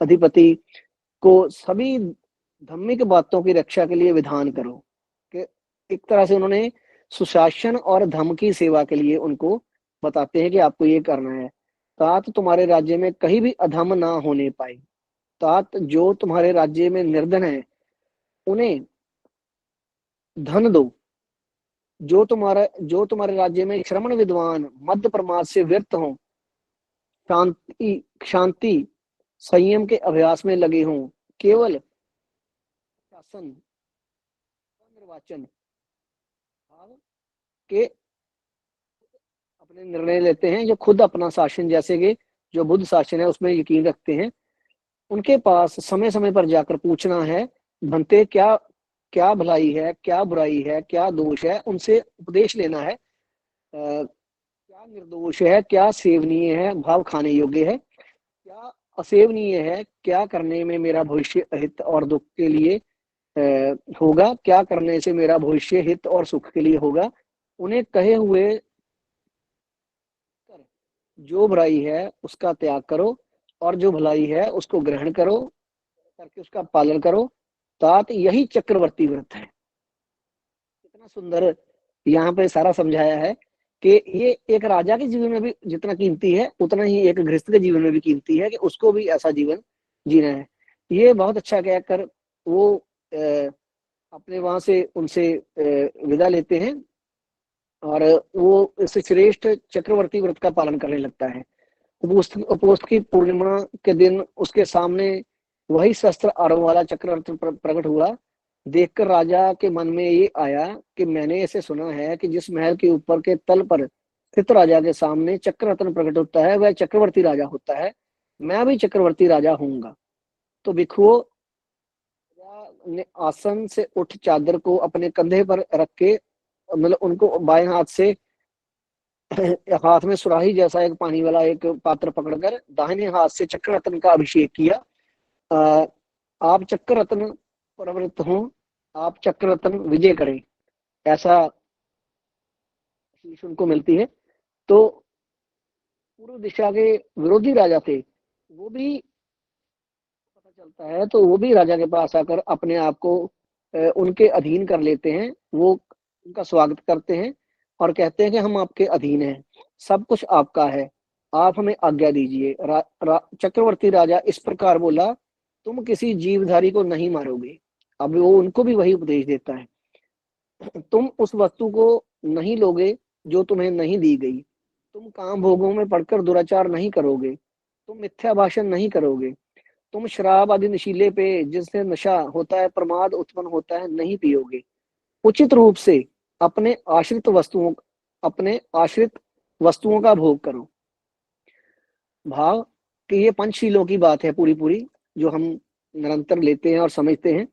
अधिपति को, सभी धार्मिक बातों की रक्षा के लिए विधान करो। कि एक तरह से उन्होंने सुशासन और धर्म की सेवा के लिए उनको बताते हैं कि आपको ये करना है। तात तुम्हारे राज्य में कहीं भी अधम ना होने पाए। तात जो तुम्हारे राज्य में निर्धन है उन्हें धन दो। जो तुम्हारे राज्य में श्रमण विद्वान मध्य प्रमाद से व्यर्थ हो, शांति संयम के अभ्यास में लगे हों, केवल शासन निर्वाचन भाव के अपने निर्णय लेते हैं, जो खुद अपना शासन, जैसे कि जो बुद्ध शासन है उसमें यकीन रखते हैं, उनके पास समय समय पर जाकर पूछना है, बनते क्या क्या भलाई है, क्या बुराई है, क्या दोष है, उनसे उपदेश लेना है। क्या निर्दोष है, क्या सेवनीय है, भाव खाने योग्य है, क्या असेवनीय है, क्या करने में मेरा भविष्य हित और दुख के लिए होगा, क्या करने से मेरा भविष्य हित और सुख के लिए होगा। उन्हें कहे हुए जो बुराई है उसका त्याग करो और जो भलाई है उसको ग्रहण करो, करके उसका पालन करो। तात यही चक्रवर्ती व्रत है। इतना सुंदर यहाँ पे सारा समझाया है कि ये एक राजा के जीवन में भी जितना कीमती है उतना ही एक गृहस्थ के जीवन में भी कीमती है, कि उसको भी ऐसा जीवन जीना है। ये बहुत अच्छा कहकर वो अपने वहां से उनसे विदा लेते हैं, और वो इस श्रेष्ठ चक्रवर्ती व्रत का पालन करने लगता है। उपोस्त की पूर्णिमा के दिन उसके सामने वही शस्त्र आरोह वाला चक्ररत्न प्रकट हुआ। देखकर राजा के मन में ये आया कि मैंने ऐसे सुना है कि जिस महल के ऊपर के तल पर स्थित राजा के सामने चक्ररत्न प्रकट होता है, वह चक्रवर्ती राजा होता है। मैं भी चक्रवर्ती राजा हूंगा। तो भिक्षुओं ने आसन से उठ चादर को अपने कंधे पर रख के, मतलब उनको बाएं हाथ से हाथ में सुराही जैसा एक पानी वाला एक पात्र पकड़कर दाहिने हाथ से चक्ररत्न का अभिषेक किया। आप चक्ररत्न प्रवृत्त हो, आप चक्ररत्न विजय करें, ऐसा आशीष उनको मिलती है। तो पूर्व दिशा के विरोधी राजा थे, वो भी पता चलता है तो वो भी राजा के पास आकर अपने आप को उनके अधीन कर लेते हैं। वो उनका स्वागत करते हैं और कहते हैं कि हम आपके अधीन हैं, सब कुछ आपका है, आप हमें आज्ञा दीजिए। चक्रवर्ती राजा इस प्रकार बोला, तुम किसी जीवधारी को नहीं मारोगे। अब वो उनको भी वही उपदेश देता है, तुम उस वस्तु को नहीं लोगे जो तुम्हें नहीं दी गई, तुम काम भोगों में पड़कर दुराचार नहीं करोगे, तुम मिथ्या भाषण नहीं करोगे, तुम शराब आदि नशीले पे जिससे नशा होता है, प्रमाद उत्पन्न होता है, नहीं पियोगे। उचित रूप से अपने आश्रित वस्तुओं का भोग करो। भाव कि ये पंचशीलों की बात है पूरी पूरी, जो हम निरंतर लेते हैं और समझते हैं।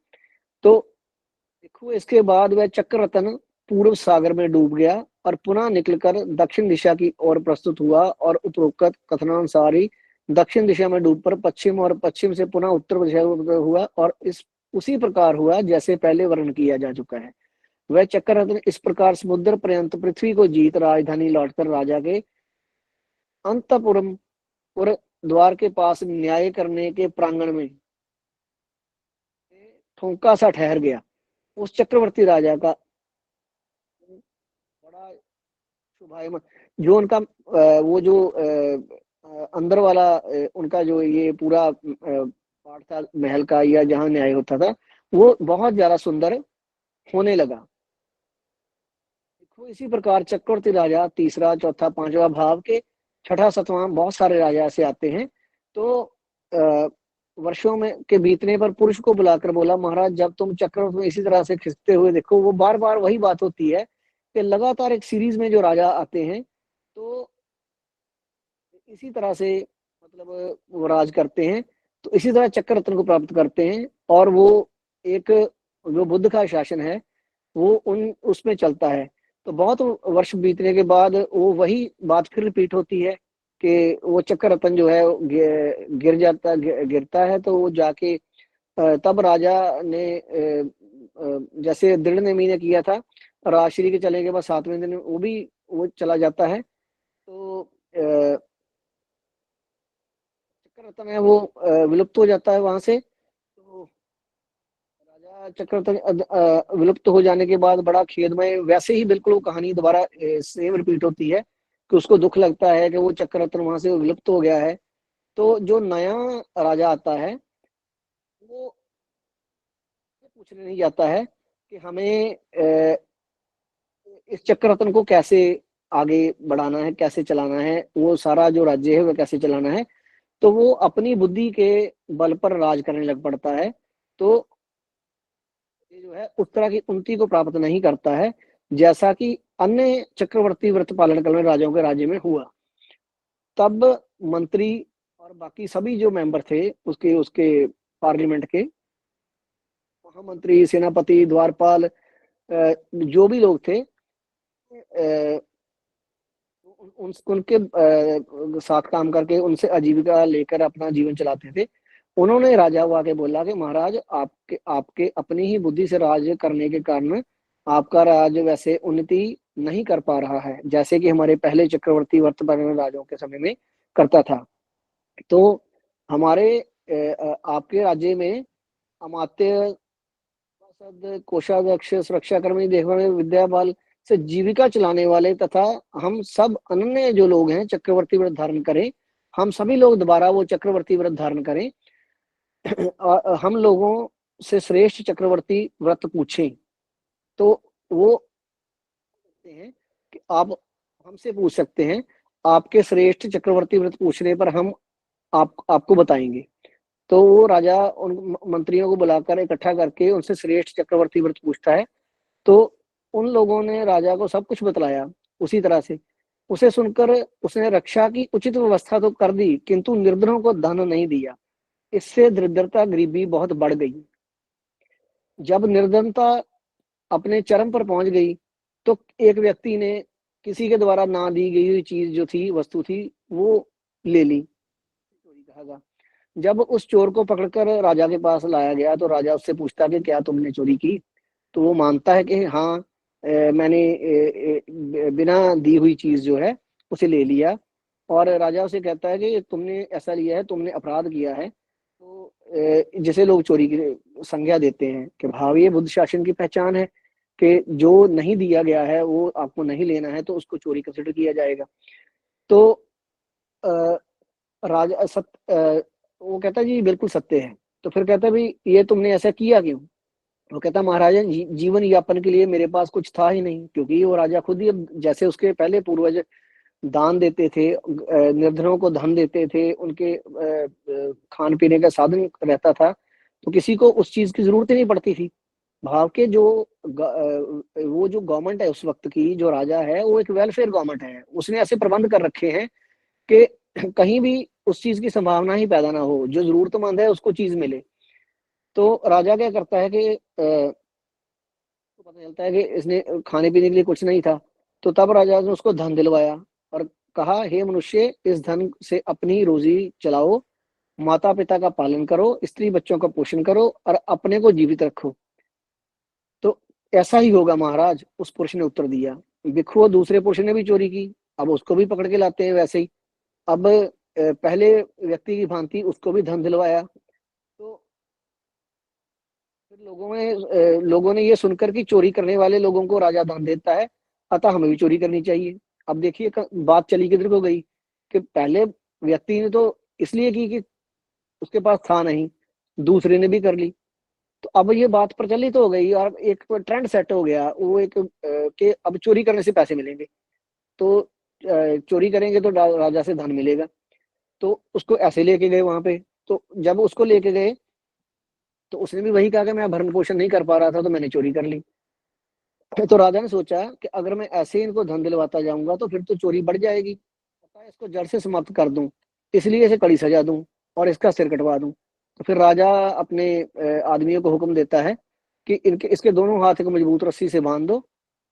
तो देखो, इसके बाद वह चक्ररत्न पूर्व सागर में डूब गया और पुनः निकलकर दक्षिण दिशा की ओर प्रस्तुत हुआ, और उपरोक्त कथनानुसार ही दक्षिण दिशा में डूबकर पश्चिम और पश्चिम से पुनः उत्तर दिशा हुआ, और इस उसी प्रकार हुआ जैसे पहले वर्णन किया जा चुका है। वह चक्ररत्न इस प्रकार समुद्र पर्यंत पृथ्वी को जीत राजधानी लौटकर राजा के अंतपुरम द्वार के पास न्याय करने के प्रांगण में ठोंका सा ठहर गया। उस चक्रवर्ती राजा का बड़ा शुभायमान जो उनका वो जो अंदर वाला उनका जो ये पूरा पार्ट था महल का, या जहाँ न्याय होता था, वो बहुत ज्यादा सुंदर होने लगा। देखो, इसी प्रकार चक्रवर्ती राजा तीसरा, चौथा, पांचवा भाव के छठा, सातवां, बहुत सारे राजा ऐसे आते हैं। तो वर्षों में के बीतने पर पुरुष को बुलाकर बोला, महाराज जब तुम चक्रवृत्त में इसी तरह से खिसकते हुए देखो, वो बार बार वही बात होती है कि लगातार एक सीरीज में जो राजा आते हैं तो इसी तरह से मतलब वो राज करते हैं, तो इसी तरह चक्ररत्न को प्राप्त करते हैं। और वो एक जो बुद्ध का शासन है वो उसमें चलता है। तो बहुत वर्ष बीतने के बाद वो वही बात फिर रिपीट होती है कि वो चक्ररत्न जो है गिरता है। तो वो जाके तब राजा ने जैसे दृढ़ नेमी ने किया था, राजश्री के चले के बाद 7वें दिन वो चला जाता है। तो चक्ररत्न है वो विलुप्त हो जाता है वहां से। तो राजा चक्ररत्न विलुप्त हो जाने के बाद बड़ा खेदमय, वैसे ही बिल्कुल वो कहानी दोबारा सेम रिपीट होती है कि उसको दुख लगता है कि वो चक्ररत्न वहां से विलुप्त हो गया है। तो जो नया राजा आता है वो पूछने नहीं जाता है कि हमें इस चक्ररत्न को कैसे आगे बढ़ाना है, कैसे चलाना है, वो सारा जो राज्य है वो कैसे चलाना है। तो वो अपनी बुद्धि के बल पर राज करने लग पड़ता है। तो ये जो है उस तरह की उन्नति को प्राप्त नहीं करता है जैसा कि अन्य चक्रवर्ती व्रत पालन करने राजाओं के राज्य में हुआ। तब मंत्री और बाकी सभी जो मेंबर थे उसके उसके पार्लियामेंट के, महामंत्री, सेनापति, द्वारपाल, जो भी लोग थे, उनके साथ काम करके उनसे आजीविका लेकर अपना जीवन चलाते थे। उन्होंने राजा को आके बोला कि महाराज आपके आपके अपनी ही बुद्धि से राज करने के कारण आपका राज वैसे उन्नति नहीं कर पा रहा है जैसे कि हमारे पहले चक्रवर्ती वर्तमान राजाओं के समय में करता था। तो हमारे आपके राज्य में अमात्य, कोषाध्यक्ष, सुरक्षाकर्मी, देखभाल, विद्या बाल से जीविका चलाने वाले तथा हम सब अन्य जो लोग हैं चक्रवर्ती व्रत धारण करें, हम सभी लोग दोबारा वो चक्रवर्ती व्रत धारण करें। और हम लोगों से श्रेष्ठ चक्रवर्ती व्रत पूछें। तो वो कहते हैं कि आप हमसे पूछ सकते हैं, आपके श्रेष्ठ चक्रवर्ती व्रत पूछने पर हम आपको बताएंगे। तो वो राजा उन मंत्रियों को बुलाकर इकट्ठा करके उनसे श्रेष्ठ चक्रवर्ती व्रत पूछता है। तो उन लोगों ने राजा को सब कुछ बतलाया उसी तरह से। उसे सुनकर उसने रक्षा की उचित व्यवस्था तो कर दी, किंतु निर्धनों को धन नहीं दिया। इससे दरिद्रता गरीबी बहुत बढ़ गई। जब निर्धनता अपने चरम पर पहुंच गई, तो एक व्यक्ति ने किसी के द्वारा ना दी गई हुई चीज जो थी, वस्तु थी, वो ले ली, चोरी कहा गया। जब उस चोर को पकड़कर राजा के पास लाया गया, तो राजा उससे पूछता कि क्या तुमने चोरी की? तो वो मानता है कि हाँ, मैंने बिना दी हुई चीज जो है उसे ले लिया। और राजा उसे कहता है कि तुमने ऐसा लिया है, तुमने अपराध किया है। तो जिसे लोग चोरी की संज्ञा देते हैं कि भाव ये बुद्ध शासन की पहचान है कि जो नहीं दिया गया है वो आपको नहीं लेना है, तो उसको चोरी कंसिडर किया जाएगा। तो अ, राजा वो कहता है जी बिल्कुल सत्य है। तो फिर कहता है भाई ये तुमने ऐसा किया क्यों? वो कहता महाराजा जीवन यापन के लिए मेरे पास कुछ था ही नहीं, क्योंकि वो राजा खुद ही अब जैसे उसके पहले पूर्वज दान देते थे, निर्धनों को धन देते थे, उनके खान पीने का साधन रहता था, तो किसी को उस चीज की जरूरत ही नहीं पड़ती थी। भाव के जो वो जो गवर्नमेंट है उस वक्त की, जो राजा है वो एक वेलफेयर गवर्नमेंट है, उसने ऐसे प्रबंध कर रखे हैं कि कहीं भी उस चीज की संभावना ही पैदा ना हो, जो जरूरतमंद है उसको चीज मिले। तो राजा क्या करता है कि तो पता चलता है कि इसने खाने पीने के लिए कुछ नहीं था। तो तब राजा ने उसको धन दिलवाया और कहा हे मनुष्य, इस धन से अपनी रोजी चलाओ, माता पिता का पालन करो, स्त्री बच्चों का पोषण करो और अपने को जीवित रखो। तो ऐसा ही होगा महाराज, उस पुरुष ने उत्तर दिया। भिक्षु दूसरे पुरुष ने भी चोरी की, अब उसको भी पकड़ के लाते हैं वैसे ही। अब पहले व्यक्ति की भांति उसको भी धन दिलवाया। तो फिर लोगों ने ये सुनकर कि चोरी करने वाले लोगों को राजा धन देता है, अतः हमें भी चोरी करनी चाहिए। अब देखिए बात चली किधर को गई कि पहले व्यक्ति ने तो इसलिए की कि उसके पास था नहीं, दूसरे ने भी कर ली। तो अब ये बात प्रचलित हो गई और एक ट्रेंड सेट हो गया, वो एक कि अब चोरी करने से पैसे मिलेंगे, तो चोरी करेंगे तो राजा से धन मिलेगा। तो उसको ऐसे लेके गए वहां पे। तो जब उसको लेके गए, तो उसने भी वही कहा कि मैं भरण पोषण नहीं कर पा रहा था, तो मैंने चोरी कर ली। तो राजा ने सोचा कि अगर मैं ऐसे ही इनको धन दिलवाता जाऊंगा तो फिर तो चोरी बढ़ जाएगी, अतः इसको जड़ से समाप्त कर दूं, इसलिए इसे कड़ी सजा दूं और इसका सिर कटवा दूं। तो फिर राजा अपने आदमियों को हुक्म देता है कि इनके इसके दोनों हाथ को मजबूत रस्सी से बांध दो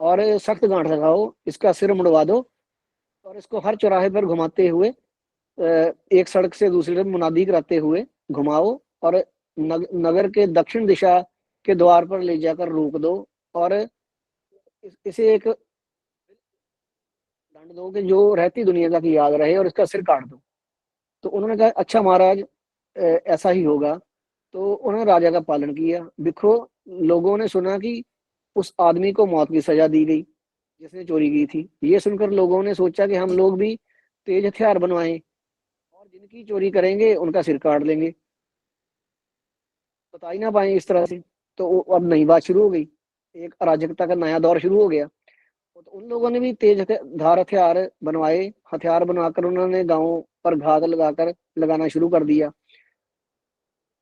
और सख्त गांठ लगाओ, इसका सिर मुड़वा दो और इसको हर चौराहे पर घुमाते हुए, एक सड़क से दूसरी तरफ मुनादी कराते हुए घुमाओ और नगर के दक्षिण दिशा के द्वार पर ले जाकर रोक दो और इसे एक दंड दो कि जो रहती दुनिया तक याद रहे और इसका सिर काट दो। तो उन्होंने कहा अच्छा महाराज, ऐसा ही होगा। तो उन्होंने राजा का पालन किया। देखो, लोगों ने सुना कि उस आदमी को मौत की सजा दी गई जिसने चोरी की थी। ये सुनकर लोगों ने सोचा कि हम लोग भी तेज हथियार बनवाएं और जिनकी चोरी करेंगे उनका सिर काट लेंगे, बता ही ना पाए इस तरह से। तो अब नई बात शुरू हो गई, एक अराजकता का नया दौर शुरू हो गया। तो उन लोगों ने भी तेज धार हथियार बनवाए। हथियार बनवाकर उन्होंने गांवों पर घात लगाकर लगाना शुरू कर दिया।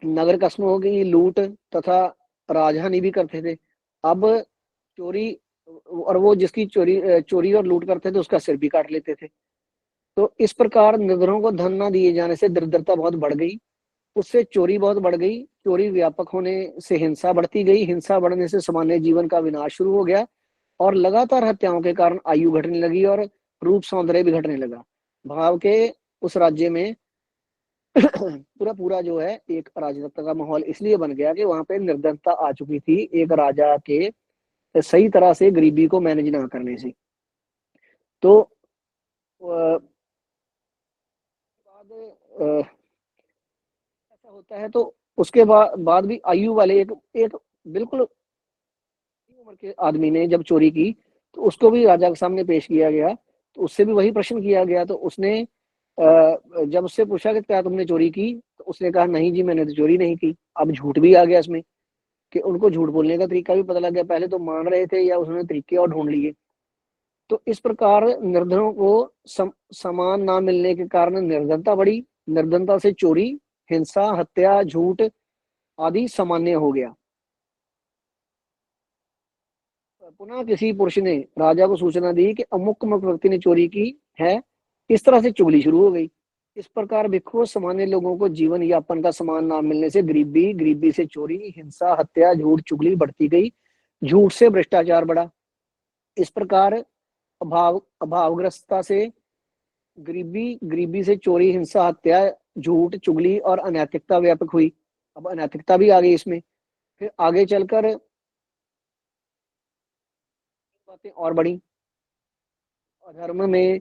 नगर कस्बों की लूट तथा राजहानि भी करते थे। अब चोरी, और वो जिसकी चोरी और लूट करते थे उसका सिर भी काट लेते थे। तो इस प्रकार निर्धनों को धन न दिए जाने से दरिद्रता बहुत बढ़ गई, उससे चोरी बहुत बढ़ गई। चोरी व्यापक होने से हिंसा बढ़ती गई, हिंसा बढ़ने से सामान्य जीवन का विनाश शुरू हो गया और लगातार हत्याओं के कारण आयु घटने लगी और रूप सौंदर्य भी घटने लगा। भाव के उस राज्य में पूरा पूरा जो है एक अराजकता का माहौल इसलिए बन गया कि वहां पे निर्धनता आ चुकी थी एक राजा के सही तरह से गरीबी को मैनेज ना करने से। तो बाद ऐसा होता है, तो उसके बाद भी आयु वाले एक एक बिल्कुल उम्र के आदमी ने जब चोरी की, तो उसको भी राजा के सामने पेश किया गया। तो उससे भी वही प्रश्न किया गया। तो उसने जब उससे पूछा कि क्या तुमने चोरी की, तो उसने कहा नहीं जी मैंने तो चोरी नहीं की। अब झूठ भी आ गया इसमें कि उनको झूठ बोलने का तरीका भी पता लग गया, पहले तो मान रहे थे या उसने तरीके और ढूंढ लिए। तो इस प्रकार निर्धनों को समान ना मिलने के कारण निर्धनता बढ़ी, निर्धनता से चोरी, हिंसा, हत्या, झूठ आदि सामान्य हो गया। पुनः किसी पुरुष ने राजा को सूचना दी कि अमुक अमुक व्यक्ति ने चोरी की है, इस तरह से चुगली शुरू हो गई। इस प्रकार भिक्षुओं सामान्य लोगों को जीवन यापन का समान ना मिलने से गरीबी, गरीबी से चोरी, हिंसा, हत्या, झूठ, चुगली बढ़ती गई। झूठ से भ्रष्टाचार बढ़ा। इस प्रकार अभावग्रस्तता से गरीबी, गरीबी से चोरी, हिंसा, हत्या, झूठ, चुगली और अनैतिकता व्यापक हुई। अब अनैतिकता भी आ गई इसमें। फिर आगे चलकर बातें और बढ़ी। अधर्म में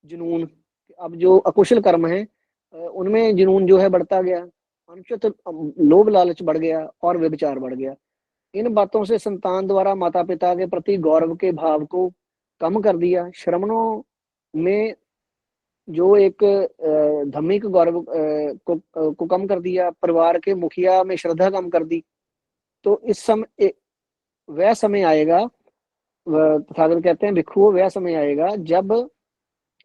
जुनून, अब जो अकुशल कर्म है उनमें जुनून जो है बढ़ता गया। अनुचित लोभ लालच बढ़ गया और व्यभिचार बढ़ गया। इन बातों से संतान द्वारा माता पिता के प्रति गौरव के भाव को कम कर दिया। श्रमणों में जो एक धार्मिक गौरव को कम कर दिया। परिवार के मुखिया में श्रद्धा कम कर दी। तो इस समय वह समय आएगा, तथागत कहते हैं भिक्षुओं, वह समय आएगा जब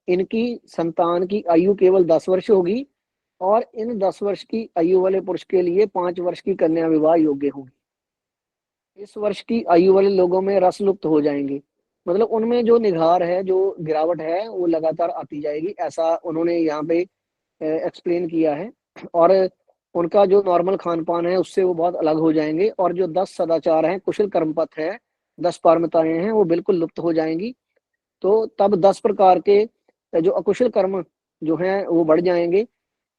इनकी संतान की आयु केवल 10 वर्ष होगी और इन 10 वर्ष की आयु वाले पुरुष के लिए 5 वर्ष की कन्या विवाह योग्य होगी। इस वर्ष की आयु वाले लोगों में रस लुप्त हो जाएंगे, मतलब उनमें जो निखार है, जो गिरावट है, वो लगातार आती जाएगी, ऐसा उन्होंने यहाँ पे एक्सप्लेन किया है। और उनका जो नॉर्मल खान पान है उससे वो बहुत अलग हो जाएंगे। और जो 10 सदाचार हैं, कुशल कर्मपथ है, 10 पारमिताएं हैं, वो बिल्कुल लुप्त हो जाएंगी। तो तब 10 प्रकार के जो अकुशल कर्म जो हैं वो बढ़ जाएंगे।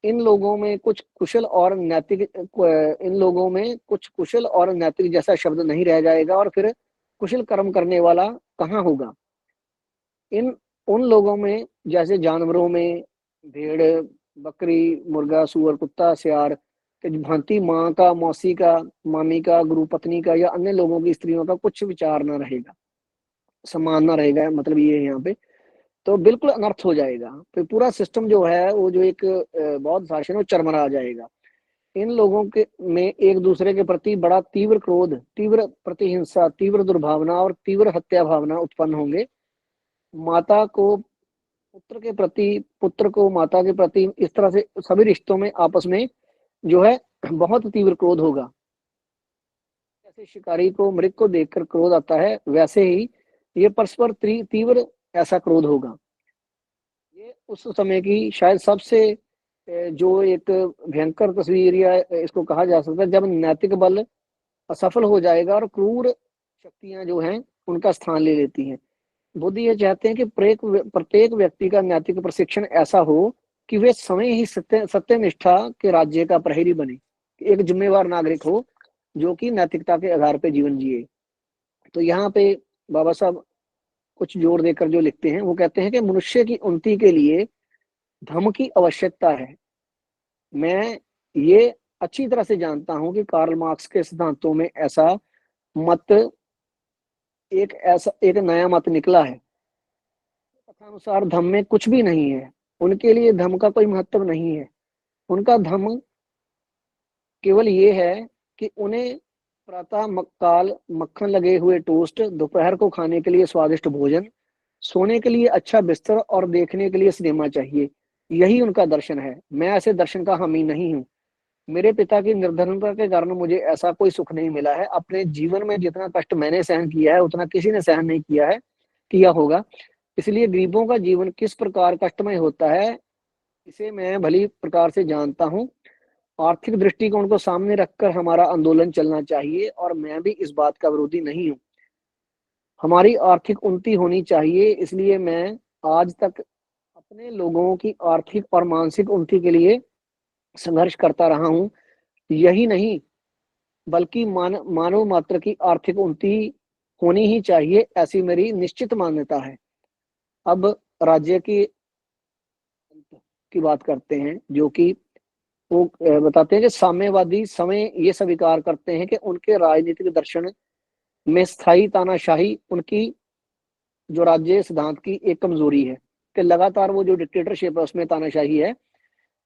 इन लोगों में कुछ कुशल और नैतिक, इन लोगों में कुछ कुशल और नैतिक जैसा शब्द नहीं रह जाएगा। और फिर कुशल कर्म करने वाला कहाँ होगा? इन उन लोगों में जैसे जानवरों में भेड़, बकरी, मुर्गा, सुअर, कुत्ता, सियार के भांति माँ का, मौसी का, मामी का, गुरु पत्नी का या अन्य लोगों की स्त्रियों का कुछ विचार ना रहेगा, सम्मान ना रहेगा, मतलब ये है यहाँ पे। तो बिल्कुल अनर्थ हो जाएगा। फिर पूरा सिस्टम जो है वो जो एक बौद्ध शासन है वो चरमरा जाएगा। इन लोगों के में एक दूसरे के प्रति बड़ा तीव्र क्रोध, तीव्र प्रतिहिंसा, तीव्र दुर्भावना और तीव्र हत्या भावना उत्पन्न होंगे। माता को पुत्र के प्रति, पुत्र को माता के प्रति, इस तरह से सभी रिश्तों में आपस में जो है बहुत तीव्र क्रोध होगा। जैसे शिकारी को मृग को देखकर क्रोध आता है, वैसे ही ये परस्पर तीव्र ऐसा क्रोध होगा। ये उस समय की शायद सबसे जो एक भयंकर तस्वीर या इसको कहा जा सकता है, जब नैतिक बल असफल हो जाएगा और क्रूर शक्तियां जो हैं उनका स्थान ले लेती हैं। बुद्ध ये चाहते हैं कि प्रत्येक व्यक्ति का नैतिक प्रशिक्षण ऐसा हो कि वे समय ही सत्यनिष्ठा के राज्य का प्रहरी बने, एक जिम्मेवार नागरिक हो जो कि नैतिकता के आधार पर जीवन जिए। तो यहाँ पे बाबा साहब कुछ जोर देकर जो लिखते हैं वो कहते हैं कि मनुष्य की उन्नति के लिए धर्म की आवश्यकता है। मैं ये अच्छी तरह से जानता हूं कि कार्ल मार्क्स के सिद्धांतों में ऐसा मत, ऐसा एक नया मत निकला है। अनुसार धर्म में कुछ भी नहीं है। उनके लिए धर्म का कोई महत्व नहीं है। उनका धर्म केवल ये है कि उन्हें प्रातः काल मक्खन लगे हुए टोस्ट, दोपहर को खाने के लिए स्वादिष्ट भोजन, सोने के लिए अच्छा बिस्तर और देखने के लिए सिनेमा चाहिए। यही उनका दर्शन है। मैं ऐसे दर्शन का हामी नहीं हूँ। मेरे पिता की निर्धनता के कारण मुझे ऐसा कोई सुख नहीं मिला है। अपने जीवन में जितना कष्ट मैंने सहन किया है उतना किसी ने सहन नहीं किया होगा। इसलिए गरीबों का जीवन किस प्रकार कष्टमय होता है इसे मैं भली प्रकार से जानता हूँ। आर्थिक दृष्टिकोण को सामने रखकर हमारा आंदोलन चलना चाहिए और मैं भी इस बात का विरोधी नहीं हूँ। हमारी आर्थिक उन्नति होनी चाहिए, इसलिए मैं आज तक अपने लोगों की आर्थिक और मानसिक उन्नति के लिए संघर्ष करता रहा हूँ। यही नहीं बल्कि मानव मात्र की आर्थिक उन्नति होनी ही चाहिए, ऐसी मेरी निश्चित मान्यता है। अब राज्य की बात करते हैं, जो कि वो बताते हैं कि साम्यवादी समय ये स्वीकार करते हैं कि उनके राजनीतिक दर्शन में स्थायी तानाशाही उनकी जो राज्य सिद्धांत की एक कमजोरी है, कि लगातार वो जो डिक्टेटरशिप है उसमें तानाशाही है।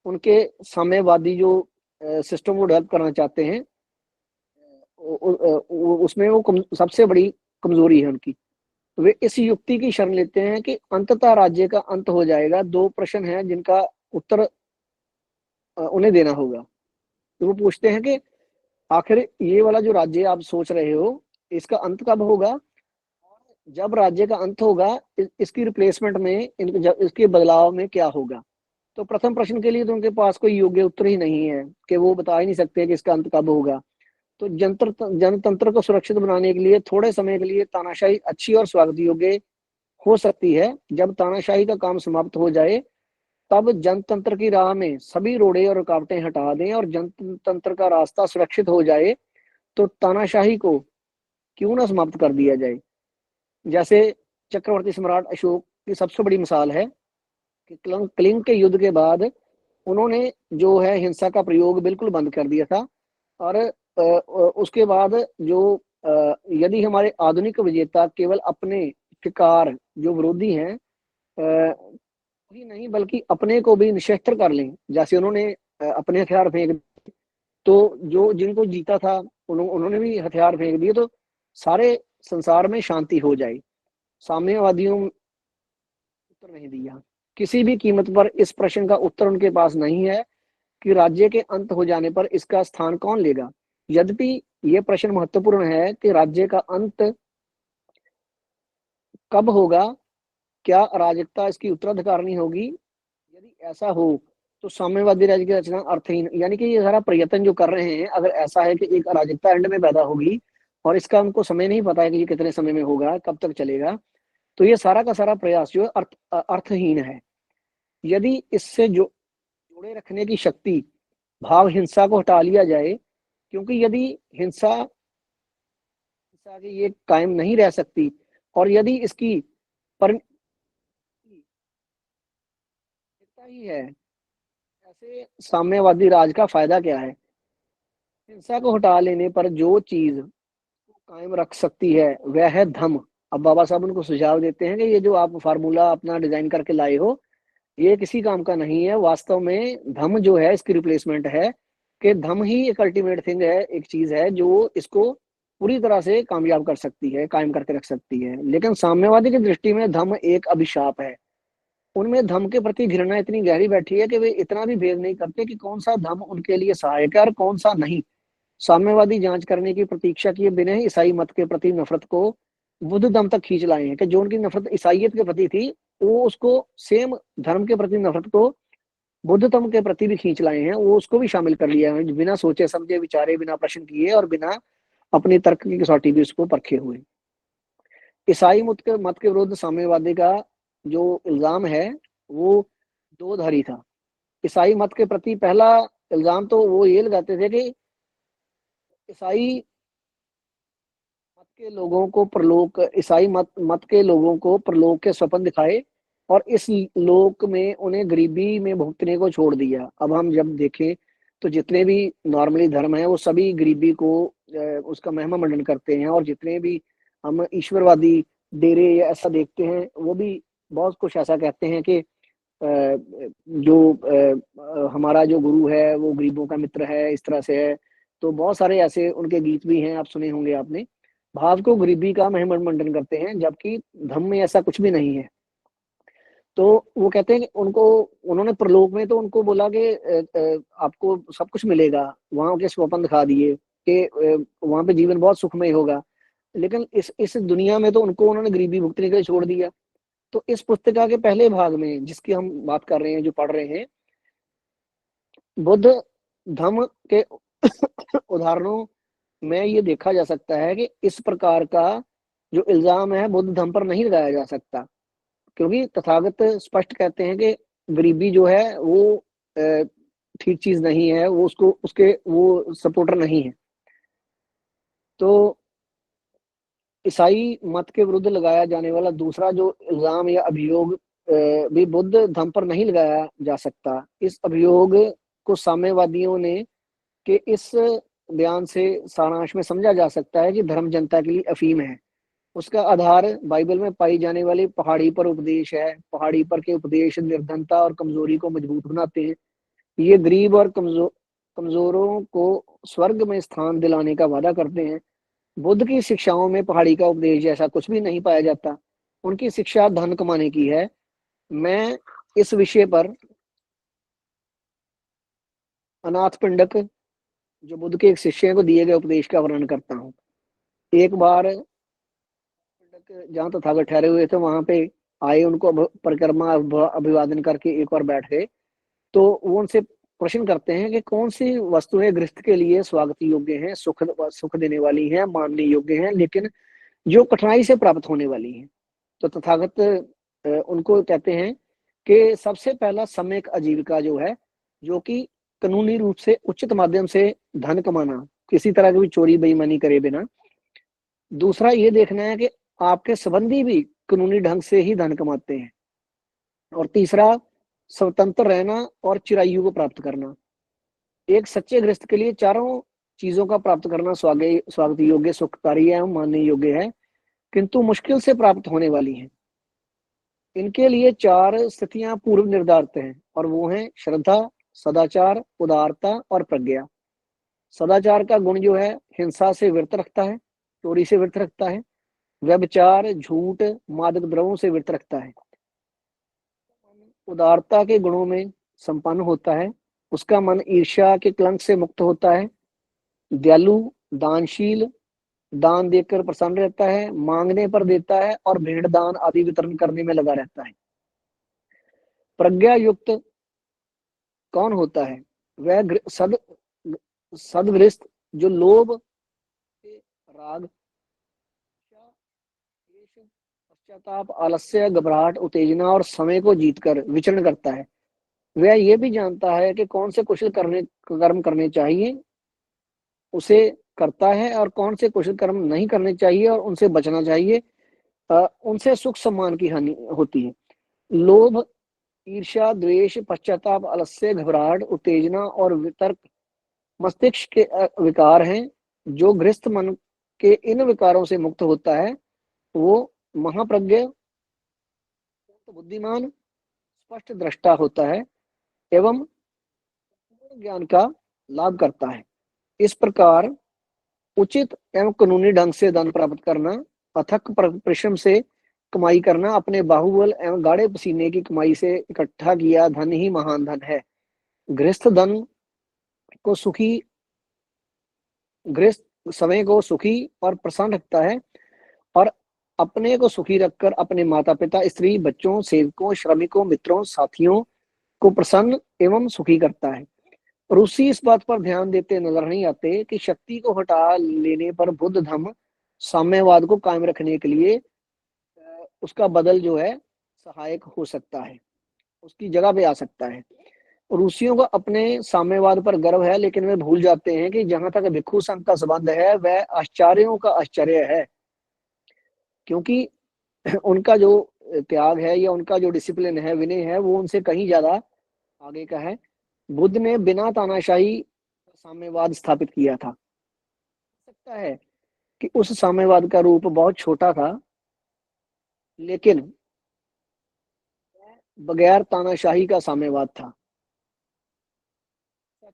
उनके साम्यवादी जो सिस्टम वो डेवलप करना चाहते हैं उसमें वो सबसे बड़ी कमजोरी है उनकी। वे इस युक्ति की शरण लेते हैं कि अंततः राज्य का अंत हो जाएगा। दो प्रश्न हैं जिनका उत्तर उन्हें देना होगा। तो वो पूछते हैं कि आखिर ये वाला जो राज्य आप सोच रहे हो इसका अंत कब होगा, जब राज्य का अंत होगा, इसकी रिप्लेसमेंट में इसके बदलाव में क्या होगा। तो प्रथम प्रश्न के लिए तो उनके पास कोई योग्य उत्तर ही नहीं है, कि वो बता ही नहीं सकते कि इसका अंत कब होगा। तो जनतंत्र को सुरक्षित बनाने के लिए थोड़े समय के लिए तानाशाही अच्छी और स्वागत योग्य हो सकती है। जब तानाशाही का काम समाप्त हो जाए, तब जनतंत्र की राह में सभी रोड़े और रुकावटें हटा दें और जनतंत्र का रास्ता सुरक्षित हो जाए, तो तानाशाही को क्यों ना समाप्त कर दिया जाए। जैसे चक्रवर्ती सम्राट अशोक की सबसे बड़ी मिसाल है कि कलिंग के युद्ध के बाद उन्होंने जो है हिंसा का प्रयोग बिल्कुल बंद कर दिया था। और उसके बाद जो यदि हमारे आधुनिक विजेता केवल अपने शिकार जो विरोधी हैं ही नहीं, बल्कि अपने को भी निशस्त्र कर लें, जैसे उन्होंने अपने हथियार फेंक, तो जो जिनको जीता था उन्होंने भी हथियार फेंक दिए, तो सारे संसार में शांति हो जाए। साम्यवादियों उत्तर नहीं दिया, किसी भी कीमत पर इस प्रश्न का उत्तर उनके पास नहीं है कि राज्य के अंत हो जाने पर इसका स्थान कौन लेगा। यद्यपि यह प्रश्न महत्वपूर्ण है कि राज्य का अंत कब होगा, क्या अराजकता इसकी उत्तराधिकारनी होगी। यदि ऐसा हो तो साम्यवादी राज्य की रचना अर्थहीन, यानी कि ये सारा प्रयत्न जो कर रहे हैं, अगर ऐसा है कि एक अराजकता एंड में पैदा होगी और इसका उनको समय नहीं पता है कि ये कितने समय में होगा, कब तक चलेगा, तो ये सारा का सारा प्रयास जो है अर्थहीन है। यदि इससे जो जोड़े रखने की शक्ति भाव हिंसा को हटा लिया जाए, क्योंकि यदि हिंसा की ये कायम नहीं रह सकती, और यदि इसकी परिणति ही है, ऐसे साम्यवादी राज का फायदा क्या है। हिंसा को हटा लेने पर जो चीज कायम रख सकती है वह है धम। अब बाबा साहब उनको सुझाव देते हैं कि ये जो आप फार्मूला अपना डिजाइन करके लाए हो, ये किसी काम का नहीं है। वास्तव में धम जो है इसकी रिप्लेसमेंट है, कि धम ही एक अल्टीमेट थिंग है, एक चीज है जो इसको पूरी तरह से कामयाब कर सकती है, कायम करके रख सकती है। लेकिन साम्यवादी की दृष्टि में धम एक अभिशाप है। उनमें धम के प्रति घृणा इतनी गहरी बैठी है कि वे इतना भी भेद नहीं करते कि कौन सा धम उनके लिए सहायक है और कौन सा नहीं। साम्यवादी जांच करने की प्रतीक्षा किए बिना ही ईसाई मत के प्रति नफरत को बुद्ध धम तक खींच लाए हैं, कि जो उनकी नफरत ईसाइयत के प्रति थी, वो उसको सेम धर्म के प्रति नफरत को बुद्ध धर्म के प्रति भी खींच लाए हैं, वो उसको भी शामिल कर लिया है, बिना सोचे समझे विचारे, बिना प्रश्न किए और बिना अपनी तर्क की कसौटी भी उसको परखे हुए। ईसाई मत के विरुद्ध साम्यवादी का जो इल्जाम है वो दो धारी था। ईसाई मत के प्रति पहला इल्जाम तो वो ये लगाते थे कि ईसाई ईसाई मत के लोगों को प्रलोक के स्वप्न दिखाए और इस लोक में उन्हें गरीबी में भुगतने को छोड़ दिया। अब हम जब देखें तो जितने भी नॉर्मली धर्म है वो सभी गरीबी को उसका महिमा मंडन करते हैं, और जितने भी हम ईश्वरवादी डेरे या ऐसा देखते हैं वो भी बहुत कुछ ऐसा कहते हैं कि जो हमारा जो गुरु है वो गरीबों का मित्र है, इस तरह से है। तो बहुत सारे ऐसे उनके गीत भी हैं, आप सुने होंगे आपने। भाव को गरीबी का महिमा मंडन करते हैं, जबकि धम्म में ऐसा कुछ भी नहीं है। तो वो कहते हैं कि उनको उन्होंने प्रलोक में तो उनको बोला कि आपको सब कुछ मिलेगा, वहां के स्वप्न दिखा दिए कि वहां पे जीवन बहुत सुखमय होगा। लेकिन इस दुनिया में तो उनको उन्होंने गरीबी भुगतने के लिए छोड़ दिया। तो इस पुस्तिका के पहले भाग में जिसकी हम बात कर रहे हैं, जो पढ़ रहे हैं, बुद्ध धम्म के उदाहरणों में ये देखा जा सकता है कि इस प्रकार का जो इल्जाम है बुद्ध धम्म पर नहीं लगाया जा सकता, क्योंकि तथागत स्पष्ट कहते हैं कि गरीबी जो है वो ठीक चीज नहीं है, वो उसको उसके वो सपोर्टर नहीं है। तो ईसाई मत के विरुद्ध लगाया जाने वाला दूसरा जो इल्जाम या अभियोग भी बुद्ध धर्म पर नहीं लगाया जा सकता। इस अभियोग को साम्यवादियों ने के इस बयान से सारांश में समझा जा सकता है कि धर्म जनता के लिए अफीम है। उसका आधार बाइबल में पाई जाने वाली पहाड़ी पर उपदेश है। पहाड़ी पर के उपदेश निर्धनता और कमजोरी को मजबूत बनाते हैं। ये गरीब और कमजोरों को स्वर्ग में स्थान दिलाने का वादा करते हैं। बुद्ध की शिक्षाओं में पहाड़ी का उपदेश जैसा कुछ भी नहीं पाया जाता। उनकी शिक्षा धन कमाने की है। मैं इस विषय पर अनाथ पिंडक, जो बुद्ध के एक शिष्य को दिए गए उपदेश का वर्णन करता हूँ। एक बार पिंडक जहाँ तथागत ठहरे हुए थे वहां पे आए, उनको परिक्रमा अभिवादन करके एक बार बैठ गए, तो वो उनसे प्रश्न करते हैं कि कौन सी वस्तुएं गृहस्थ के लिए स्वागत योग्य हैं, सुख सुख देने वाली हैं, मानने योग्य हैं, लेकिन जो कठिनाई से प्राप्त होने वाली हैं। तो तथागत उनको कहते हैं कि सबसे पहला सम्यक आजीविका जो है, जो कि कानूनी रूप से उचित माध्यम से धन कमाना, किसी तरह की भी चोरी बेईमानी करे बिना। दूसरा ये देखना है कि आपके संबंधी भी कानूनी ढंग से ही धन कमाते हैं। और तीसरा, स्वतंत्र रहना और चिरायु को प्राप्त करना। एक सच्चे गृहस्थ के लिए चारों चीजों का प्राप्त करना स्वागत योग्य, सुखकारी है, मानने योग्य है, किंतु मुश्किल से प्राप्त होने वाली है। इनके लिए चार स्थितियां पूर्व निर्धारित हैं, और वो हैं श्रद्धा, सदाचार, उदारता और प्रज्ञा। सदाचार का गुण जो है हिंसा से विरत रखता है, चोरी से विरत रखता है, व्यभिचार, झूठ, मादक द्रव्यों से विरत रखता है। उदारता के गुणों में संपन्न होता है, उसका मन ईर्ष्या के कलंक से मुक्त होता है, दयालु, दानशील, दान देकर प्रसन्न रहता है, मांगने पर देता है और भेंट दान आदि वितरण करने में लगा रहता है। प्रज्ञा युक्त कौन होता है? वह सदगृहस्थ जो लोभ, राग, पश्चाताप, आलस्य, घबराहट, उत्तेजना और समय को जीतकर विचरण करता है। वह यह भी जानता है कि कौन से कुशल कर्म करने चाहिए, उसे करता है, और कौन से कुशल कर्म नहीं करने चाहिए और उनसे बचना चाहिए। उनसे सुख सम्मान की हानि होती है। लोभ, ईर्ष्या, द्वेष, पश्चाताप, आलस्य, घबराहट, उत्तेजना और वितर्क मस्तिष्क के विकार हैं। जो गृहस्थ मन के इन विकारों से मुक्त होता है, वो महाप्रज्ञ, बुद्धिमान, स्पष्ट दृष्टा होता है एवं ज्ञान का लाभ करता है। इस प्रकार उचित एवं कानूनी ढंग से धन प्राप्त करना, अथक परिश्रम से कमाई करना, अपने बाहुबल एवं गाढ़े पसीने की कमाई से इकट्ठा किया धन ही महान धन है। गृहस्थ धन को सुखी गृहस्थ समय को सुखी और प्रसन्न रखता है, और अपने को सुखी रखकर अपने माता पिता, स्त्री, बच्चों, सेवकों, श्रमिकों, मित्रों, साथियों को प्रसन्न एवं सुखी करता है। रूसी इस बात पर ध्यान देते नजर नहीं आते कि शक्ति को हटा लेने पर बुद्ध धम्म साम्यवाद को कायम रखने के लिए उसका बदल जो है सहायक हो सकता है, उसकी जगह पे आ सकता है। रूसियों को अपने साम्यवाद पर गर्व है, लेकिन वे भूल जाते हैं कि जहां तक भिक्षु संघ का संबंध है, वह आश्चर्यों का आश्चर्य है, क्योंकि उनका जो त्याग है या उनका जो डिसिप्लिन है, विनय है, वो उनसे कहीं ज्यादा आगे का है। बुद्ध ने बिना तानाशाही साम्यवाद स्थापित किया था। सकता है कि उस साम्यवाद का रूप बहुत छोटा था, लेकिन बगैर तानाशाही का साम्यवाद था।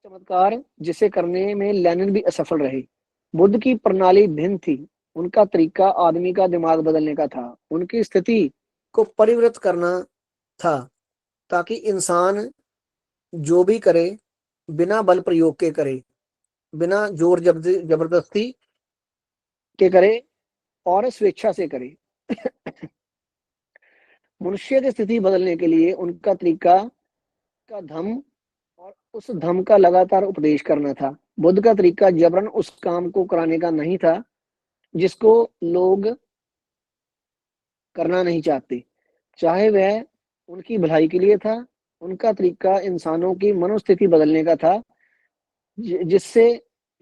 चमत्कार जिसे करने में लेनिन भी असफल रहे। बुद्ध की प्रणाली भिन्न थी। उनका तरीका आदमी का दिमाग बदलने का था, उनकी स्थिति को परिवर्तित करना था, ताकि इंसान जो भी करे बिना बल प्रयोग के करे, बिना जोर जबरदस्ती के करे और स्वेच्छा से करे। मनुष्य की स्थिति बदलने के लिए उनका तरीका का धम्म और उस धम्म का लगातार उपदेश करना था। बुद्ध का तरीका जबरन उस काम को कराने का नहीं था जिसको लोग करना नहीं चाहते, चाहे वह उनकी भलाई के लिए था। उनका तरीका इंसानों की मनोस्थिति बदलने का था, जिससे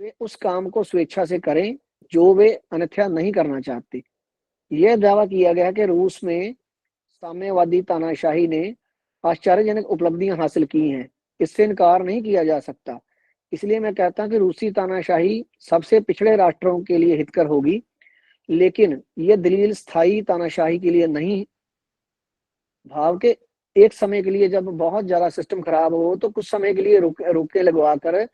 वे उस काम को स्वेच्छा से करें जो वे अन्यथा नहीं करना चाहते। यह दावा किया गया कि रूस में साम्यवादी तानाशाही ने आश्चर्यजनक उपलब्धियां हासिल की हैं, इससे इनकार नहीं किया जा सकता। इसलिए मैं कहता हूं कि रूसी तानाशाही सबसे पिछड़े राष्ट्रों के लिए हितकर होगी, लेकिन यह दलील स्थायी तानाशाही के लिए नहीं। भाव के एक समय के लिए जब बहुत ज्यादा सिस्टम खराब हो, तो कुछ समय के लिए रोके लगवा कर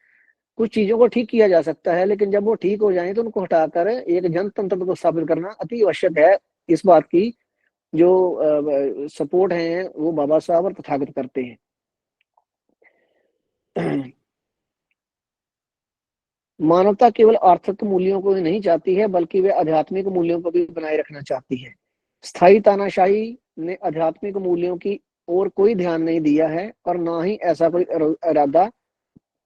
कुछ चीजों को ठीक किया जा सकता है, लेकिन जब वो ठीक हो जाए तो उनको हटाकर एक जनतंत्र को स्थापित करना अति आवश्यक है। इस बात की जो सपोर्ट है वो बाबा साहब और तथागत करते हैं। मानवता केवल आर्थिक मूल्यों को ही नहीं चाहती है, बल्कि वे आध्यात्मिक मूल्यों को भी बनाए रखना चाहती है। स्थायी तानाशाही ने आध्यात्मिक मूल्यों की ओर कोई ध्यान नहीं दिया है और ना ही ऐसा कोई इरादा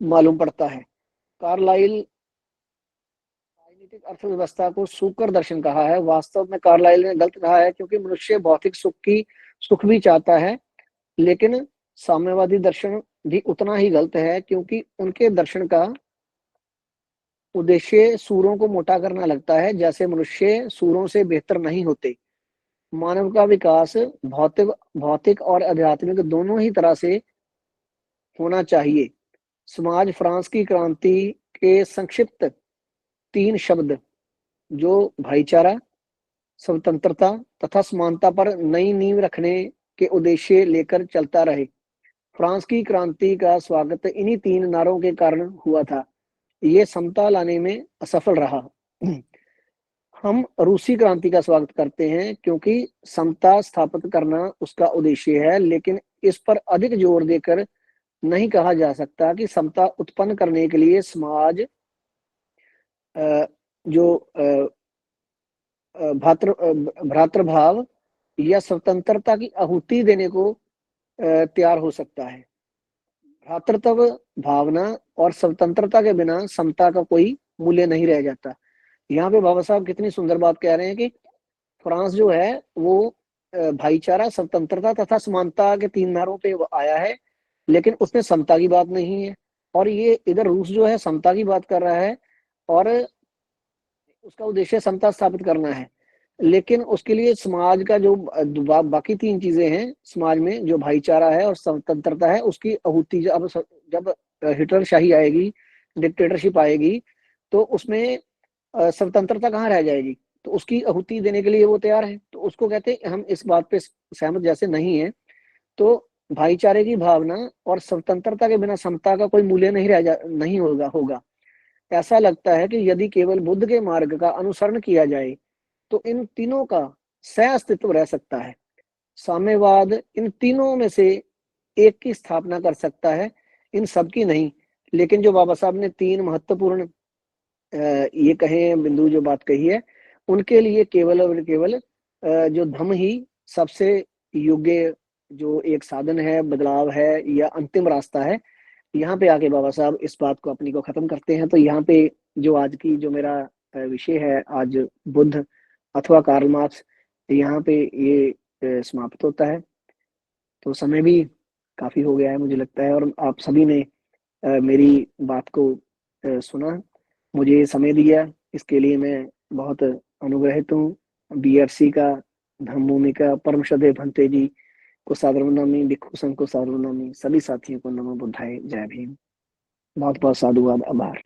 मालूम पड़ता है। कार्लाइल राजनीतिक अर्थव्यवस्था को सूकर दर्शन कहा है। वास्तव में कार्लाइल ने गलत कहा है, क्योंकि मनुष्य भौतिक सुख भी चाहता है, लेकिन साम्यवादी दर्शन भी उतना ही गलत है, क्योंकि उनके दर्शन का उद्देश्य सूरों को मोटा करना लगता है, जैसे मनुष्य सूरों से बेहतर नहीं होते। मानव का विकास भौतिक भौतिक और आध्यात्मिक दोनों ही तरह से होना चाहिए। समाज फ्रांस की क्रांति के संक्षिप्त 3 शब्द, जो भाईचारा, स्वतंत्रता तथा समानता पर नई नींव रखने के उद्देश्य लेकर चलता रहे। फ्रांस की क्रांति का स्वागत इन्हीं 3 नारों के कारण हुआ था। ये समता लाने में असफल रहा। हम रूसी क्रांति का स्वागत करते हैं, क्योंकि समता स्थापित करना उसका उद्देश्य है, लेकिन इस पर अधिक जोर देकर नहीं कहा जा सकता कि समता उत्पन्न करने के लिए समाज जो भ्रातृभाव या स्वतंत्रता की आहुति देने को तैयार हो सकता है। भ्रातृत्व भावना और स्वतंत्रता के बिना समता का कोई मूल्य नहीं रह जाता। यहाँ पे बाबा साहब कितनी सुंदर बात कह रहे हैं कि फ्रांस जो है वो भाईचारा, स्वतंत्रता तथा समानता के 3 नारों पे आया है, लेकिन उसमें समता की बात नहीं है। और ये इधर रूस जो है समता की बात कर रहा है और उसका उद्देश्य समता स्थापित करना है, लेकिन उसके लिए समाज का जो बाकी 3 चीजें हैं समाज में, जो भाईचारा है और स्वतंत्रता है, उसकी आहुति जब हिटलरशाही आएगी, डिक्टेटरशिप आएगी, तो उसमें स्वतंत्रता कहाँ रह जाएगी। तो उसकी आहुति देने के लिए वो तैयार है। तो उसको कहते हैं हम इस बात पे सहमत जैसे नहीं है। तो भाईचारे की भावना और स्वतंत्रता के बिना समता का कोई मूल्य नहीं होगा। ऐसा लगता है कि यदि केवल बुद्ध के मार्ग का अनुसरण किया जाए तो इन तीनों का सह अस्तित्व रह सकता है। साम्यवाद इन तीनों में से एक की स्थापना कर सकता है, इन सब की नहीं। लेकिन जो बाबा साहब ने 3 महत्वपूर्ण ये कहे बिंदु जो बात कही है, उनके लिए केवल और केवल जो धम्म ही सबसे योग्य जो एक साधन है, बदलाव है या अंतिम रास्ता है। यहाँ पे आके बाबा साहब इस बात को अपनी को खत्म करते हैं। तो यहाँ पे जो आज की जो मेरा विषय है, आज बुद्ध अथवा कार्ल मार्क्स, यहाँ पे ये समाप्त होता है। तो समय भी काफी हो गया है मुझे लगता है, और आप सभी ने मेरी बात को सुना, मुझे समय दिया, इसके लिए मैं बहुत अनुग्रहित हूँ। बीआरसी का, धम्मभूमि का परम श्रद्धेय भंते जी को सादर नमामि, भिक्षु संघ को सादर नमामि, सभी साथियों को नमो बुद्धाय, जय भीम। बहुत बहुत साधुवाद, आभार।